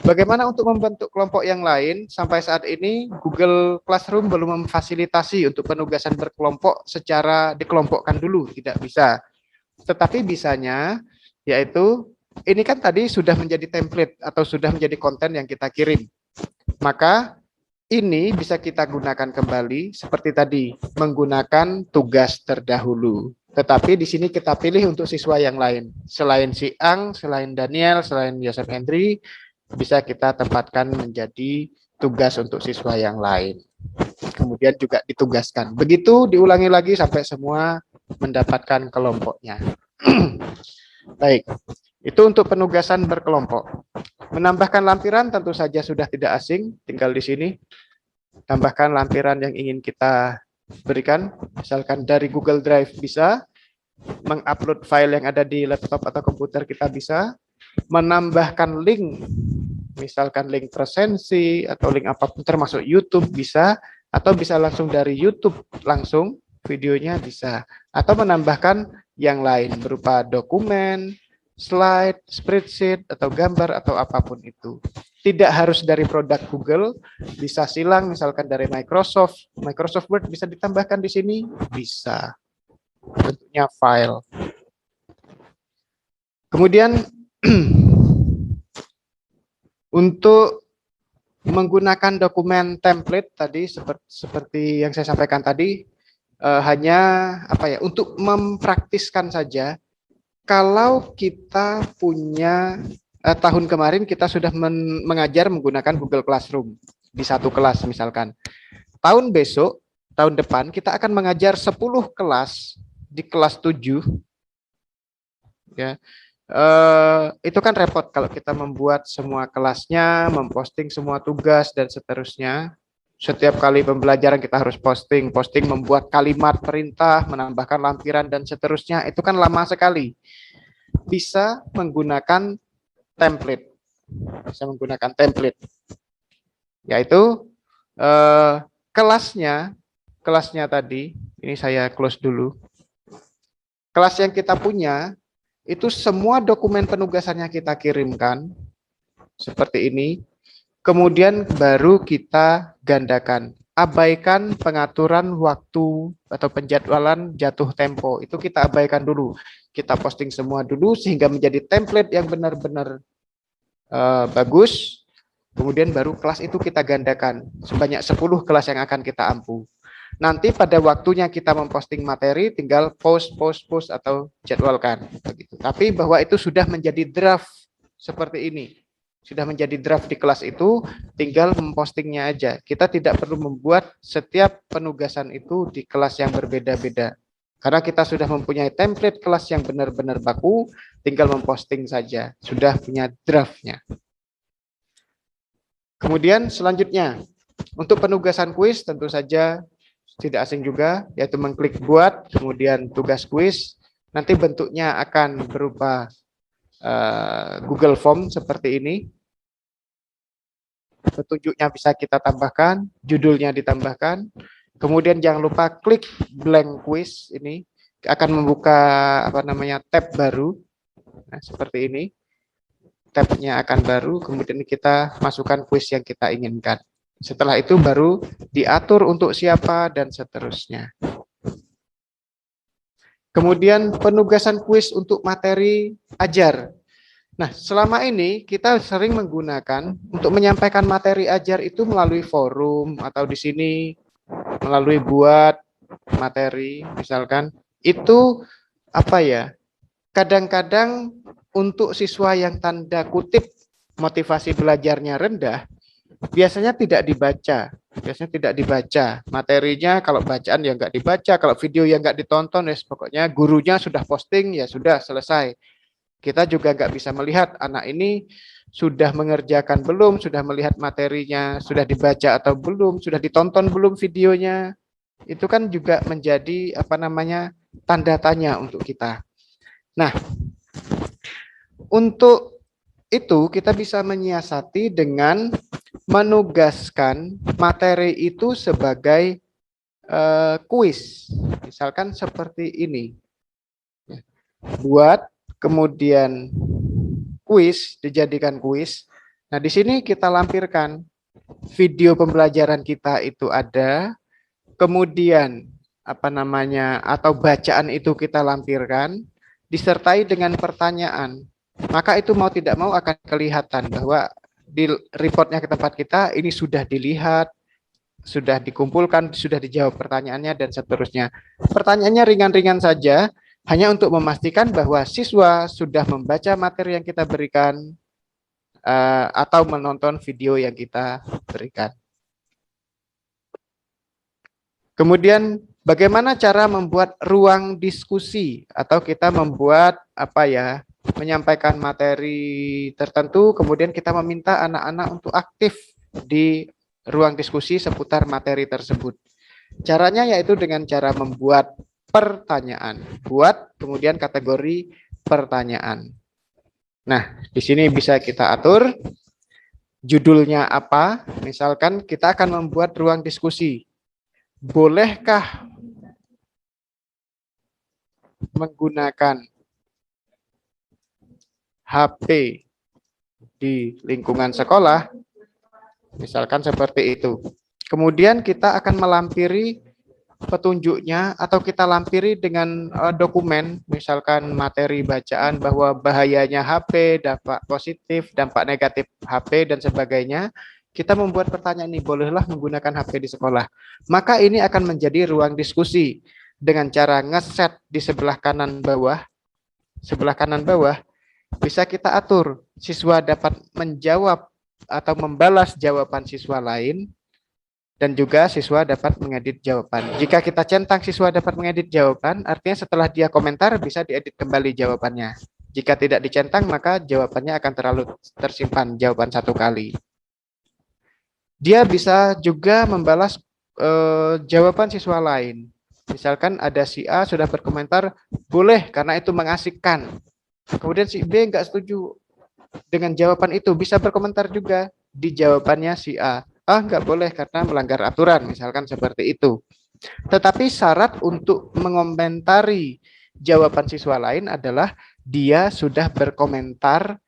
S1: Bagaimana untuk membentuk kelompok yang lain? Sampai saat ini Google Classroom belum memfasilitasi untuk penugasan berkelompok secara dikelompokkan dulu, tidak bisa. Tetapi bisanya yaitu ini kan tadi sudah menjadi template atau sudah menjadi konten yang kita kirim. Maka ini bisa kita gunakan kembali seperti tadi, menggunakan tugas terdahulu. Tetapi di sini kita pilih untuk siswa yang lain. Selain si Ang, selain Daniel, selain Yosef Henry, bisa kita tempatkan menjadi tugas untuk siswa yang lain. Kemudian juga ditugaskan. Begitu diulangi lagi sampai semua mendapatkan kelompoknya. Baik, itu untuk penugasan berkelompok. Menambahkan lampiran tentu saja sudah tidak asing, tinggal di sini. Tambahkan lampiran yang ingin kita berikan, misalkan dari Google Drive bisa, mengupload file yang ada di laptop atau komputer kita bisa, menambahkan link, misalkan link presensi atau link apapun termasuk YouTube bisa, atau bisa langsung dari YouTube langsung videonya bisa, atau menambahkan yang lain berupa dokumen, slide, spreadsheet, atau gambar, atau apapun itu. Tidak harus dari produk Google, bisa silang misalkan dari Microsoft Word bisa ditambahkan di sini, bisa. Bentuknya file. Kemudian untuk menggunakan dokumen template tadi seperti yang saya sampaikan tadi, hanya untuk mempraktiskan saja. Kalau kita punya tahun kemarin kita sudah mengajar menggunakan Google Classroom di satu kelas misalkan. Tahun depan kita akan mengajar 10 kelas di kelas 7. Ya. Itu kan repot kalau kita membuat semua kelasnya, memposting semua tugas dan seterusnya. Setiap kali pembelajaran kita harus posting, membuat kalimat perintah, menambahkan lampiran dan seterusnya, itu kan lama sekali. Bisa menggunakan template. Yaitu kelasnya tadi, ini saya close dulu. Kelas yang kita punya itu semua dokumen penugasannya kita kirimkan seperti ini. Kemudian baru kita gandakan. Abaikan pengaturan waktu atau penjadwalan jatuh tempo. Itu kita abaikan dulu. Kita posting semua dulu sehingga menjadi template yang benar-benar bagus. Kemudian baru kelas itu kita gandakan. Sebanyak 10 kelas yang akan kita ampu. Nanti pada waktunya kita memposting materi, tinggal post atau jadwalkan. Begitu. Tapi bahwa itu sudah menjadi draft seperti ini. Sudah menjadi draft di kelas itu, tinggal mempostingnya aja. Kita tidak perlu membuat setiap penugasan itu di kelas yang berbeda-beda. Karena kita sudah mempunyai template kelas yang benar-benar baku, tinggal memposting saja. Sudah punya draftnya. Kemudian selanjutnya, untuk penugasan kuis tentu saja tidak asing juga, yaitu mengklik buat, kemudian tugas kuis. Nanti bentuknya akan berupa Google Form seperti ini. Petunjuknya bisa kita tambahkan, judulnya ditambahkan. Kemudian jangan lupa klik blank quiz, ini akan membuka tab baru. Nah, seperti ini. Tabnya akan baru, kemudian kita masukkan quiz yang kita inginkan. Setelah itu baru diatur untuk siapa dan seterusnya. Kemudian penugasan kuis untuk materi ajar. Nah, selama ini kita sering menggunakan untuk menyampaikan materi ajar itu melalui forum atau di sini melalui buat materi misalkan. Itu kadang-kadang untuk siswa yang tanda kutip motivasi belajarnya rendah, biasanya tidak dibaca materinya. Kalau bacaan ya nggak dibaca, kalau video yang nggak ditonton, ya pokoknya gurunya sudah posting ya sudah selesai. Kita juga nggak bisa melihat anak ini sudah mengerjakan belum, sudah melihat materinya, sudah dibaca atau belum, sudah ditonton belum videonya. Itu kan juga menjadi tanda tanya untuk kita. Nah, untuk itu kita bisa menyiasati dengan menugaskan materi itu sebagai kuis. Misalkan seperti ini. Buat, kemudian kuis, dijadikan kuis. Nah, di sini kita lampirkan video pembelajaran kita itu ada, kemudian atau bacaan itu kita lampirkan, disertai dengan pertanyaan. Maka itu mau tidak mau akan kelihatan bahwa di reportnya ke tempat kita ini sudah dilihat, sudah dikumpulkan, sudah dijawab pertanyaannya dan seterusnya. Pertanyaannya ringan-ringan saja, hanya untuk memastikan bahwa siswa sudah membaca materi yang kita berikan atau menonton video yang kita berikan. Kemudian bagaimana cara membuat ruang diskusi atau kita membuat menyampaikan materi tertentu, kemudian kita meminta anak-anak untuk aktif di ruang diskusi seputar materi tersebut. Caranya yaitu dengan cara membuat pertanyaan. Buat kemudian kategori pertanyaan. Nah, di sini bisa kita atur judulnya apa. Misalkan kita akan membuat ruang diskusi. Bolehkah menggunakan HP di lingkungan sekolah? Misalkan seperti itu. Kemudian kita akan melampiri petunjuknya atau kita lampiri dengan dokumen, misalkan materi bacaan bahwa bahayanya HP, dampak positif, dampak negatif HP dan sebagainya. Kita membuat pertanyaan ini, bolehlah menggunakan HP di sekolah. Maka ini akan menjadi ruang diskusi dengan cara ngeset di sebelah kanan bawah. Sebelah kanan bawah bisa kita atur siswa dapat menjawab atau membalas jawaban siswa lain, dan juga siswa dapat mengedit jawaban. Jika kita centang siswa dapat mengedit jawaban, artinya setelah dia komentar bisa diedit kembali jawabannya. Jika tidak dicentang, maka jawabannya akan terlalu tersimpan jawaban satu kali. Dia bisa juga membalas jawaban siswa lain. Misalkan ada si A sudah berkomentar, boleh karena itu mengasihkan. Kemudian si B nggak setuju dengan jawaban itu, bisa berkomentar juga di jawabannya si A. Nggak boleh karena melanggar aturan, misalkan seperti itu. Tetapi syarat untuk mengomentari jawaban siswa lain adalah dia sudah berkomentar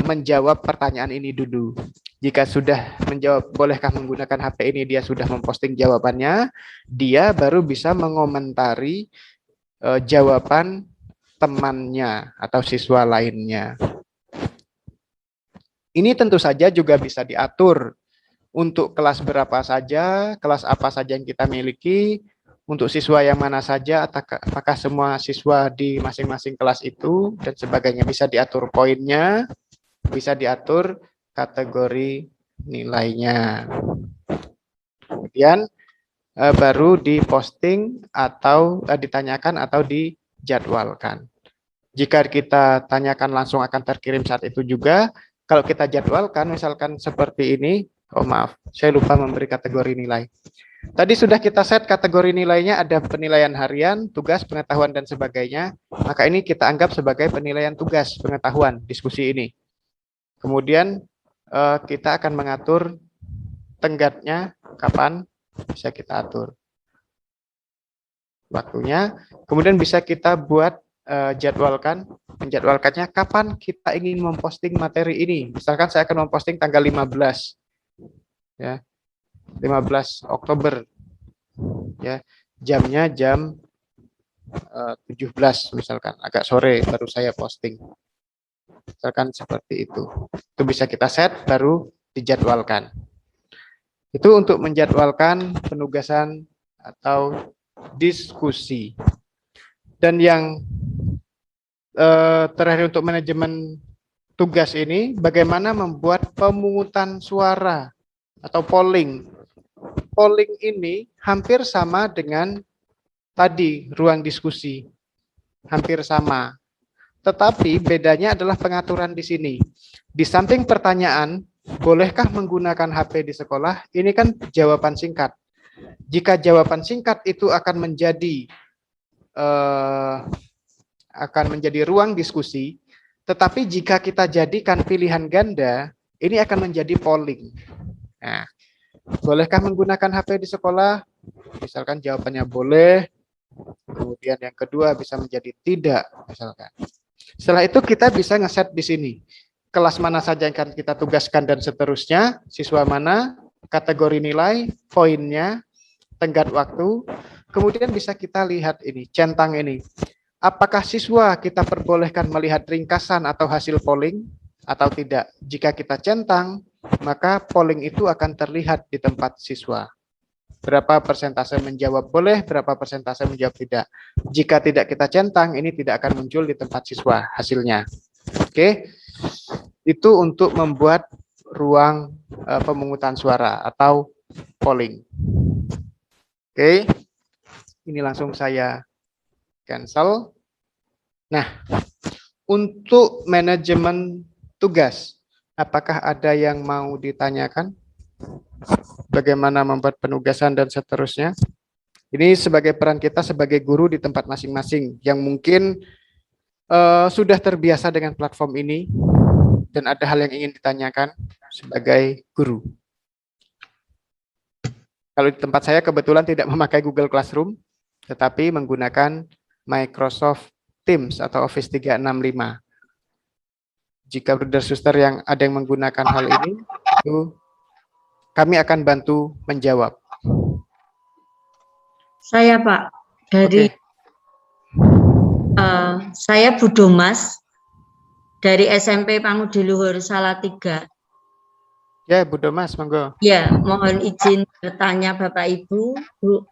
S1: menjawab pertanyaan ini dulu. Jika sudah menjawab bolehkah menggunakan HP ini, dia sudah memposting jawabannya, dia baru bisa mengomentari jawaban temannya atau siswa lainnya. Ini tentu saja juga bisa diatur untuk kelas berapa saja, kelas apa saja yang kita miliki, untuk siswa yang mana saja, apakah semua siswa di masing-masing kelas itu, dan sebagainya. Bisa diatur poinnya, bisa diatur kategori nilainya. Kemudian baru diposting atau ditanyakan atau dijadwalkan. Jika kita tanyakan langsung akan terkirim saat itu juga. Kalau kita jadwalkan, misalkan seperti ini, maaf, saya lupa memberi kategori nilai. Tadi sudah kita set kategori nilainya, ada penilaian harian, tugas, pengetahuan, dan sebagainya. Maka ini kita anggap sebagai penilaian tugas, pengetahuan, diskusi ini. Kemudian kita akan mengatur tenggatnya kapan, bisa kita atur waktunya. Kemudian bisa kita buat menjadwalkannya kapan kita ingin memposting materi ini. Misalkan saya akan memposting tanggal 15 ya, 15 Oktober ya, jamnya jam 17 misalkan, agak sore baru saya posting. Misalkan seperti itu. Itu bisa kita set baru dijadwalkan. Itu untuk menjadwalkan penugasan atau diskusi. Dan yang terakhir untuk manajemen tugas ini, bagaimana membuat pemungutan suara atau polling. Polling ini hampir sama dengan tadi ruang diskusi, hampir sama. Tetapi bedanya adalah pengaturan di sini. Di samping pertanyaan, bolehkah menggunakan HP di sekolah? Ini kan jawaban singkat. Jika jawaban singkat itu akan menjadi ruang diskusi, tetapi jika kita jadikan pilihan ganda, ini akan menjadi polling. Nah, bolehkah menggunakan HP di sekolah? Misalkan jawabannya boleh, kemudian yang kedua bisa menjadi tidak, misalkan. Setelah itu kita bisa ngeset di sini. Kelas mana saja yang akan kita tugaskan dan seterusnya, siswa mana, kategori nilai, poinnya, tenggat waktu, kemudian bisa kita lihat ini, centang ini. Apakah siswa kita perbolehkan melihat ringkasan atau hasil polling atau tidak? Jika kita centang, maka polling itu akan terlihat di tempat siswa. Berapa persentase menjawab boleh, berapa persentase menjawab tidak. Jika tidak kita centang, ini tidak akan muncul di tempat siswa hasilnya. Oke, itu untuk membuat ruang pemungutan suara atau polling. Oke, ini langsung saya cancel. Nah, untuk manajemen tugas, apakah ada yang mau ditanyakan? Bagaimana membuat penugasan dan seterusnya? Ini sebagai peran kita sebagai guru di tempat masing-masing yang mungkin sudah terbiasa dengan platform ini dan ada hal yang ingin ditanyakan sebagai guru. Kalau di tempat saya kebetulan tidak memakai Google Classroom, tetapi menggunakan Microsoft Teams atau Office 365. Jika brother suster yang ada yang menggunakan hal ini, itu kami akan bantu menjawab.
S2: Saya Pak, dari saya Budomas dari SMP Pangudiluhur Salatiga.
S1: Ya, Bu Domas, monggo.
S2: Ya, mohon izin bertanya Bapak Ibu,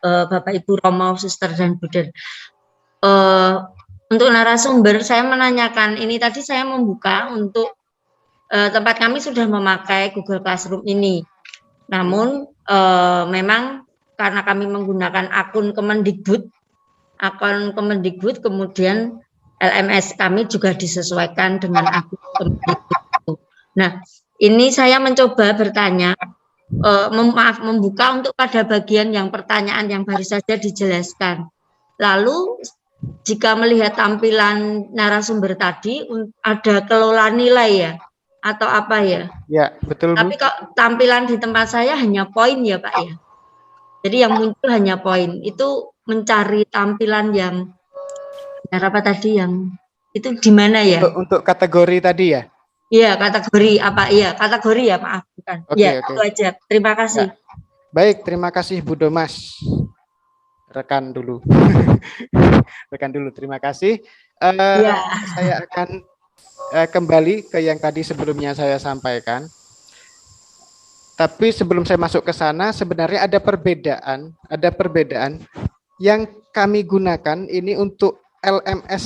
S2: Bapak Ibu Romo, Suster dan Buder. Untuk narasumber, saya menanyakan, ini tadi saya membuka untuk tempat kami sudah memakai Google Classroom ini. Namun memang karena kami menggunakan akun Kemendikbud, kemudian LMS kami juga disesuaikan dengan akun Kemendikbud. Nah, ini saya mencoba bertanya, membuka untuk pada bagian yang pertanyaan yang baru saja dijelaskan. Lalu jika melihat tampilan narasumber tadi, ada kelola nilai ya, atau apa ya?
S1: Ya, betul Bu.
S2: Tapi kok tampilan di tempat saya hanya poin ya Pak ya? Jadi yang muncul hanya poin. Itu mencari tampilan yang apa tadi yang itu di mana ya?
S1: Untuk kategori tadi ya?
S2: Iya, kategori apa? Iya, kategori ya, maaf bukan. Ya, itu aja. Terima kasih.
S1: Ya. Baik, terima kasih Bu Domas. Rekan dulu. Rekan dulu, terima kasih.
S2: Ya.
S1: Saya akan kembali ke yang tadi sebelumnya saya sampaikan. Tapi sebelum saya masuk ke sana, sebenarnya ada perbedaan yang kami gunakan ini untuk LMS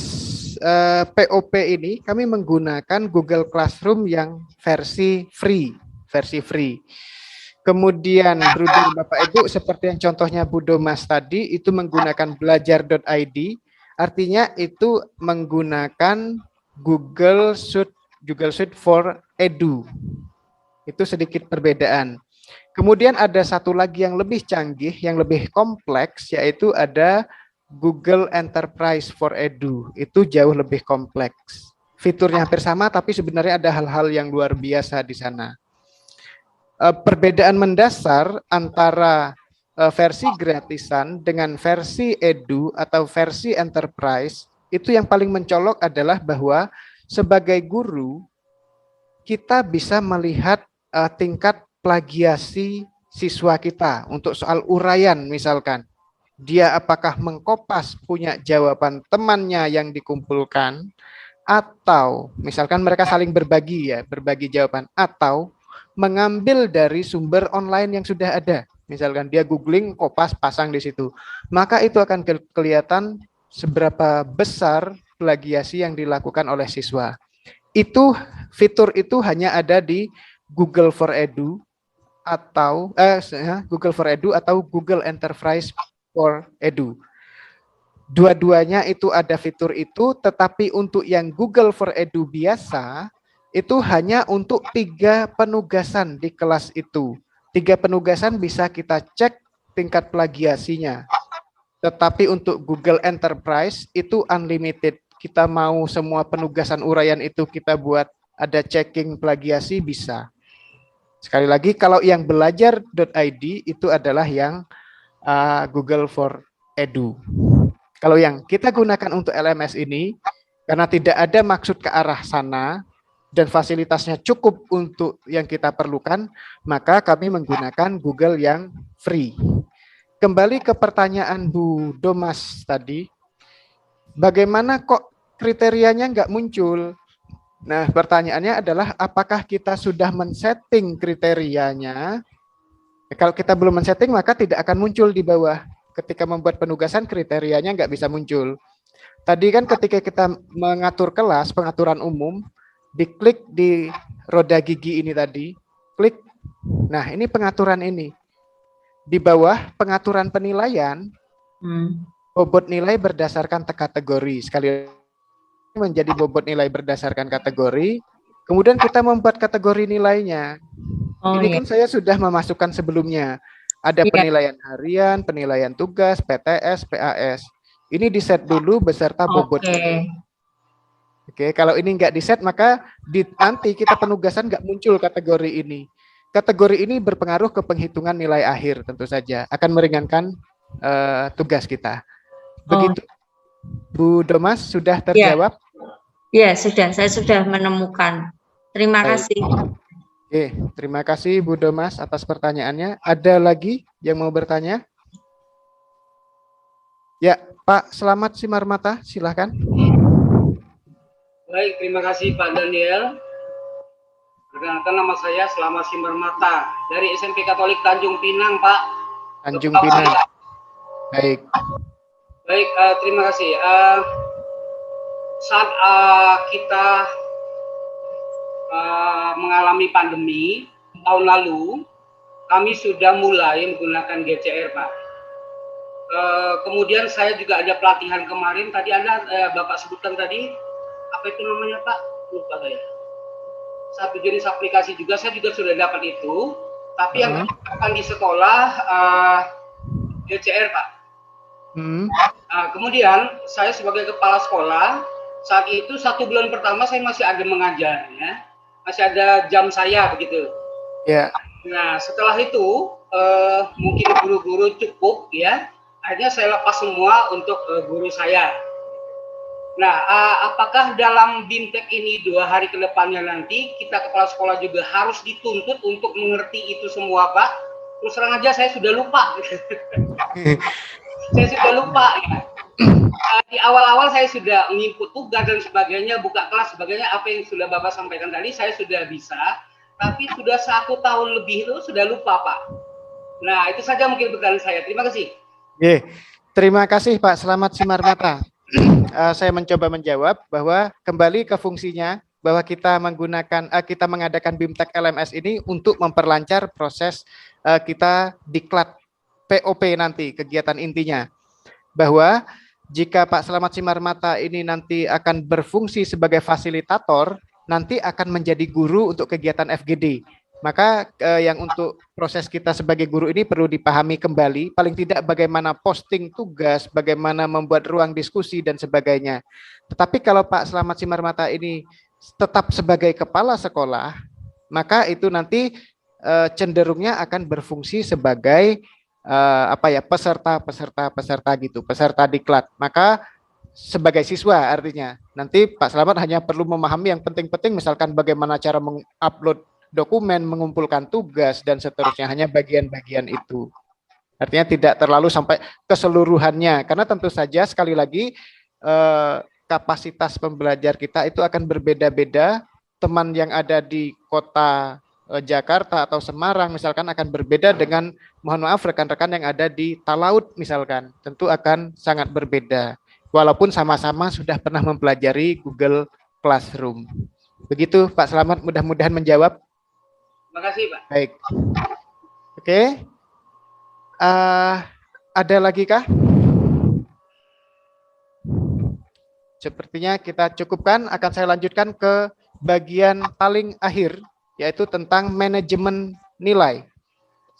S1: POP ini. Kami menggunakan Google Classroom yang versi free. Kemudian Bruder Bapak Ibu seperti yang contohnya Bu Domas tadi itu menggunakan belajar.id, artinya itu menggunakan Google Suite for Edu. Itu sedikit perbedaan. Kemudian ada satu lagi yang lebih canggih, yang lebih kompleks, yaitu ada Google Enterprise for Edu. Itu jauh lebih kompleks. Fiturnya hampir sama, tapi sebenarnya ada hal-hal yang luar biasa di sana. Perbedaan mendasar antara versi gratisan dengan versi edu atau versi enterprise, itu yang paling mencolok adalah bahwa sebagai guru kita bisa melihat tingkat plagiasi siswa kita untuk soal uraian misalkan. Dia apakah mengkopas punya jawaban temannya yang dikumpulkan, atau misalkan mereka saling berbagi ya, berbagi jawaban, atau mengambil dari sumber online yang sudah ada. Misalkan dia googling, kopas, pasang di situ. Maka itu akan kelihatan seberapa besar plagiasi yang dilakukan oleh siswa. Itu fitur itu hanya ada di Google for Edu atau Google for Edu atau Google Enterprise for Edu. Dua-duanya itu ada fitur itu, tetapi untuk yang Google for Edu biasa, itu hanya untuk 3 penugasan di kelas itu. 3 penugasan bisa kita cek tingkat plagiasinya. Tetapi untuk Google Enterprise itu unlimited. Kita mau semua penugasan uraian itu kita buat ada checking plagiasi bisa. Sekali lagi, kalau yang belajar.id itu adalah yang Google for Edu. Kalau yang kita gunakan untuk LMS ini, karena tidak ada maksud ke arah sana dan fasilitasnya cukup untuk yang kita perlukan, maka kami menggunakan Google yang free. Kembali ke pertanyaan Bu Domas tadi, bagaimana kok kriterianya nggak muncul? Nah, pertanyaannya adalah apakah kita sudah men-setting kriterianya? Kalau kita belum men-setting, maka tidak akan muncul di bawah. Ketika membuat penugasan, kriterianya nggak bisa muncul. Tadi kan ketika kita mengatur kelas, pengaturan umum, diklik di roda gigi ini tadi, klik. Nah, ini pengaturan ini. Di bawah pengaturan penilaian, bobot nilai berdasarkan kategori. Sekali menjadi bobot nilai berdasarkan kategori. Kemudian kita membuat kategori nilainya. Ini kan saya sudah memasukkan sebelumnya. Ada penilaian harian, penilaian tugas, PTS, PAS. Ini di-set dulu beserta bobotnya. Oke, kalau ini nggak di-set, maka nanti kita penugasan nggak muncul kategori ini. Kategori ini berpengaruh ke penghitungan nilai akhir, tentu saja. Akan meringankan tugas kita. Begitu, Bu Domas, sudah terjawab?
S2: Ya, sudah. Saya sudah menemukan. Terima kasih.
S1: Oke, terima kasih Bu Domas atas pertanyaannya. Ada lagi yang mau bertanya? Ya, Pak Selamat Simarmata, silahkan.
S3: Baik, terima kasih Pak Daniel. Perkenalkan, nama saya Selamat Simarmata dari SMP Katolik Tanjung Pinang, Pak.
S1: Tanjung Pinang. Baik.
S3: Baik, terima kasih. Saat kita mengalami pandemi tahun lalu, kami sudah mulai menggunakan GCR, Pak. Kemudian saya juga ada pelatihan kemarin. Tadi Anda Bapak sebutkan tadi apa itu namanya, Pak? Lupa saya. Satu jenis aplikasi juga saya juga sudah dapat itu. Tapi yang akan di sekolah GCR, Pak. Kemudian saya sebagai kepala sekolah saat itu 1 bulan pertama saya masih ada mengajar, ya. Masih ada jam saya begitu.
S1: Ya.
S3: Nah, setelah itu mungkin guru-guru cukup, ya. Akhirnya saya lepas semua untuk guru saya. Nah, apakah dalam BIMTEK ini 2 hari ke depannya nanti kita kepala sekolah juga harus dituntut untuk mengerti itu semua, Pak? Terus terang aja saya sudah lupa. Saya sudah lupa, ya. Di awal-awal saya sudah menginput tugas dan sebagainya, buka kelas sebagainya, apa yang sudah Bapak sampaikan tadi saya sudah bisa, tapi sudah 1 tahun lebih itu sudah lupa, Pak. Nah, itu saja mungkin pertanyaan saya. Terima kasih.
S1: Terima kasih Pak Selamat Simarmata. Saya mencoba menjawab bahwa kembali ke fungsinya, bahwa kita mengadakan BIMTEK LMS ini untuk memperlancar proses kita diklat POP nanti, kegiatan intinya. Bahwa jika Pak Selamat Simarmata ini nanti akan berfungsi sebagai fasilitator, nanti akan menjadi guru untuk kegiatan FGD. Maka yang untuk proses kita sebagai guru ini perlu dipahami kembali, paling tidak bagaimana posting tugas, bagaimana membuat ruang diskusi dan sebagainya. Tetapi kalau Pak Selamat Simarmata ini tetap sebagai kepala sekolah, maka itu nanti cenderungnya akan berfungsi sebagai apa ya, peserta gitu, peserta diklat. Maka sebagai siswa artinya nanti Pak Slamet hanya perlu memahami yang penting-penting, misalkan bagaimana cara mengupload dokumen, mengumpulkan tugas dan seterusnya, hanya bagian-bagian itu. Artinya tidak terlalu sampai keseluruhannya, karena tentu saja sekali lagi kapasitas pembelajar kita itu akan berbeda-beda. Teman yang ada di kota Jakarta atau Semarang misalkan akan berbeda dengan, mohon maaf, rekan-rekan yang ada di Talaut misalkan, tentu akan sangat berbeda. Walaupun sama-sama sudah pernah mempelajari Google Classroom. Begitu Pak Slamet, mudah-mudahan menjawab.
S3: Terima kasih Pak.
S1: Baik. Oke. Ada lagi kah? Sepertinya kita cukupkan, akan saya lanjutkan ke bagian paling akhir, yaitu tentang manajemen nilai.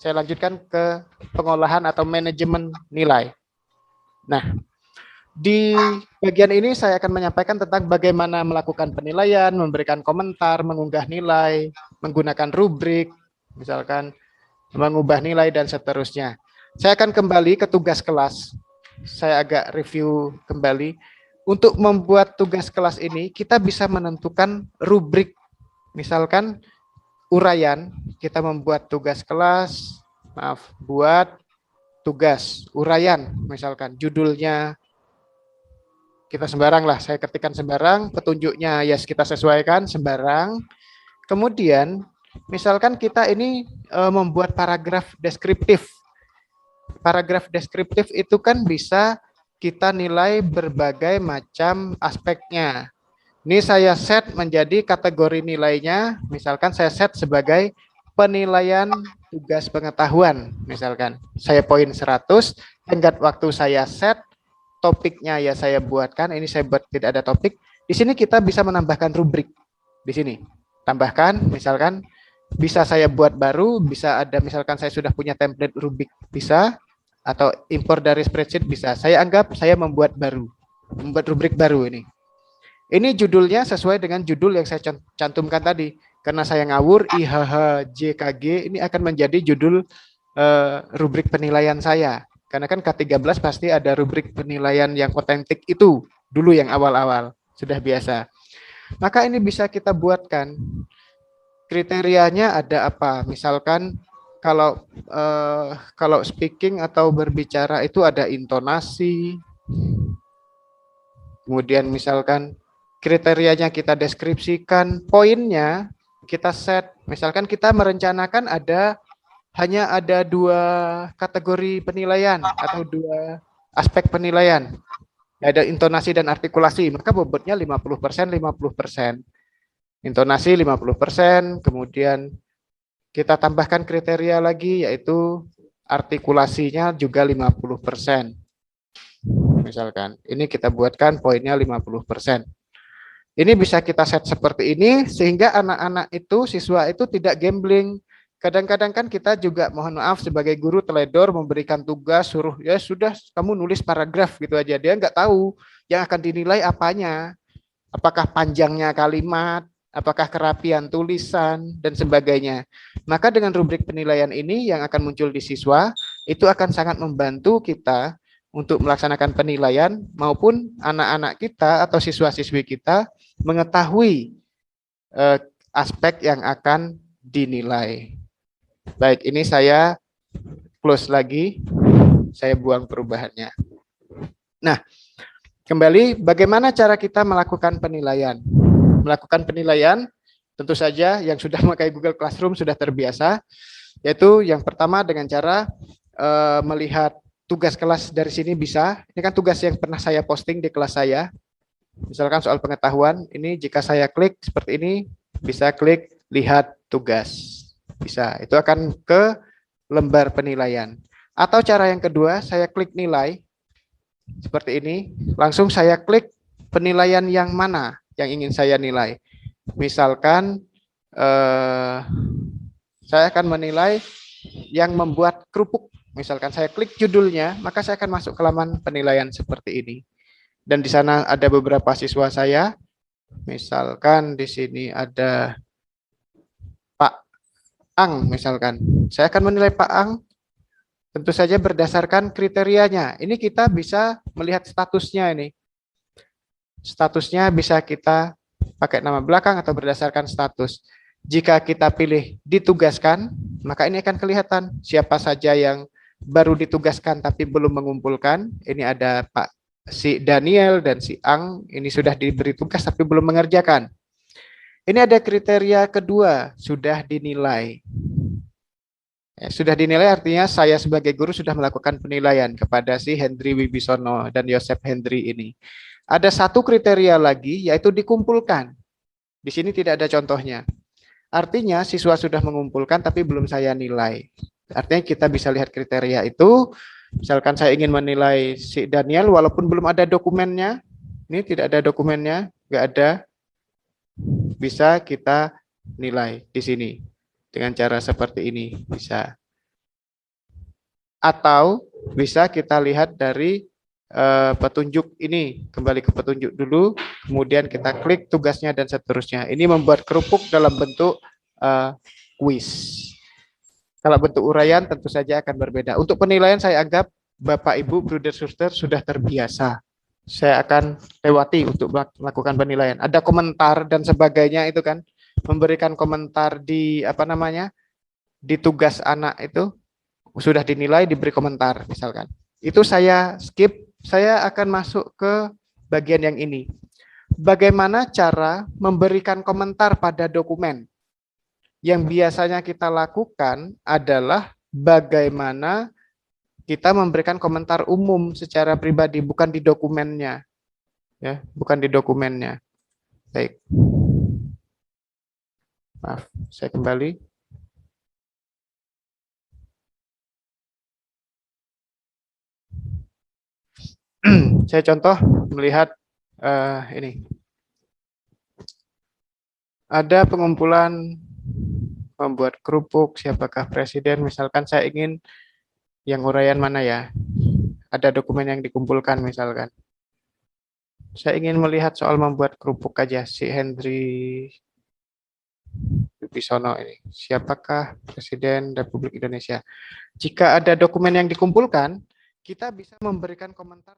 S1: Saya lanjutkan ke pengolahan atau manajemen nilai. Nah, di bagian ini saya akan menyampaikan tentang bagaimana melakukan penilaian, memberikan komentar, mengunggah nilai, menggunakan rubrik, misalkan mengubah nilai dan seterusnya. Saya akan kembali ke tugas kelas. Saya agak review kembali. Untuk membuat tugas kelas ini, kita bisa menentukan rubrik. Misalkan uraian, kita membuat tugas kelas, buat tugas uraian, misalkan judulnya kita sembarang lah, saya ketikkan sembarang, petunjuknya ya kita sesuaikan sembarang. Kemudian misalkan kita ini membuat paragraf deskriptif. Paragraf deskriptif itu kan bisa kita nilai berbagai macam aspeknya. Ini saya set menjadi kategori nilainya, misalkan saya set sebagai penilaian tugas pengetahuan, misalkan. Saya poin 100, tenggat waktu saya set, topiknya ya saya buatkan, ini saya buat tidak ada topik. Di sini kita bisa menambahkan rubrik. Di sini, tambahkan, misalkan bisa saya buat baru, bisa ada misalkan saya sudah punya template rubrik, bisa, atau import dari spreadsheet bisa. Saya anggap saya membuat baru, membuat rubrik baru ini. Ini judulnya sesuai dengan judul yang saya cantumkan tadi. Karena saya ngawur, IHHJKG ini akan menjadi judul rubrik penilaian saya. Karena kan K13 pasti ada rubrik penilaian yang otentik itu dulu yang awal-awal, sudah biasa. Maka ini bisa kita buatkan. Kriterianya ada apa? Misalkan kalau speaking atau berbicara itu ada intonasi. Kemudian misalkan kriterianya kita deskripsikan, poinnya kita set. Misalkan kita merencanakan hanya ada 2 kategori penilaian atau 2 aspek penilaian. Ada intonasi dan artikulasi, maka bobotnya 50%, 50%. Intonasi 50%, kemudian kita tambahkan kriteria lagi, yaitu artikulasinya juga 50%. Misalkan, ini kita buatkan poinnya 50%. Ini bisa kita set seperti ini, sehingga anak-anak itu, siswa itu tidak gambling. Kadang-kadang kan kita juga, mohon maaf, sebagai guru teledor memberikan tugas, suruh, ya sudah kamu nulis paragraf gitu aja. Dia nggak tahu yang akan dinilai apanya. Apakah panjangnya kalimat, apakah kerapian tulisan, dan sebagainya. Maka dengan rubrik penilaian ini yang akan muncul di siswa, itu akan sangat membantu kita untuk melaksanakan penilaian, maupun anak-anak kita atau siswa-siswi kita mengetahui aspek yang akan dinilai. Baik, ini saya close lagi, saya buang perubahannya. Nah, kembali bagaimana cara kita melakukan penilaian. Melakukan penilaian, tentu saja yang sudah memakai Google Classroom sudah terbiasa, yaitu yang pertama dengan cara melihat tugas kelas dari sini bisa. Ini kan tugas yang pernah saya posting di kelas saya. Misalkan soal pengetahuan, ini jika saya klik seperti ini, bisa klik lihat tugas. Bisa, itu akan ke lembar penilaian. Atau cara yang kedua, saya klik nilai, seperti ini, langsung saya klik penilaian yang mana yang ingin saya nilai. Misalkan, saya akan menilai yang membuat kerupuk. Misalkan saya klik judulnya, maka saya akan masuk ke halaman penilaian seperti ini. Dan di sana ada beberapa siswa saya. Misalkan di sini ada Ang, misalkan. Saya akan menilai Pak Ang. Tentu saja berdasarkan kriterianya. Ini kita bisa melihat statusnya ini. Statusnya bisa kita pakai nama belakang atau berdasarkan status. Jika kita pilih ditugaskan, maka ini akan kelihatan siapa saja yang baru ditugaskan tapi belum mengumpulkan. Ini ada Pak si Daniel dan si Ang, ini sudah diberi tugas tapi belum mengerjakan. Ini ada kriteria kedua, sudah dinilai. Ya, sudah dinilai artinya saya sebagai guru sudah melakukan penilaian kepada si Hendri Wibisono dan Yosep Hendri ini. Ada satu kriteria lagi yaitu dikumpulkan. Di sini tidak ada contohnya. Artinya siswa sudah mengumpulkan tapi belum saya nilai. Artinya kita bisa lihat kriteria itu. Misalkan saya ingin menilai si Daniel walaupun belum ada dokumennya. Ini tidak ada dokumennya, nggak ada. Bisa kita nilai di sini. Dengan cara seperti ini bisa. Atau bisa kita lihat dari petunjuk ini. Kembali ke petunjuk dulu. Kemudian kita klik tugasnya dan seterusnya. Ini membuat kerupuk dalam bentuk kuis. Kalau bentuk uraian tentu saja akan berbeda. Untuk penilaian saya anggap Bapak Ibu Bruder Suster sudah terbiasa. Saya akan lewati untuk melakukan penilaian. Ada komentar dan sebagainya itu kan, memberikan komentar di apa namanya? Di tugas anak itu sudah dinilai diberi komentar misalkan. Itu saya skip, saya akan masuk ke bagian yang ini. Bagaimana cara memberikan komentar pada dokumen? Yang biasanya kita lakukan adalah bagaimana kita memberikan komentar umum secara pribadi, bukan di dokumennya. Ya, bukan di dokumennya. Baik. Maaf, saya kembali. Saya contoh melihat ini. Ada pengumpulan membuat kerupuk, siapakah presiden, misalkan saya ingin yang uraian mana ya? Ada dokumen yang dikumpulkan misalkan. Saya ingin melihat soal membuat kerupuk aja, si Hendri Wibisono ini. Siapakah Presiden Republik Indonesia? Jika ada dokumen yang dikumpulkan, kita bisa memberikan komentar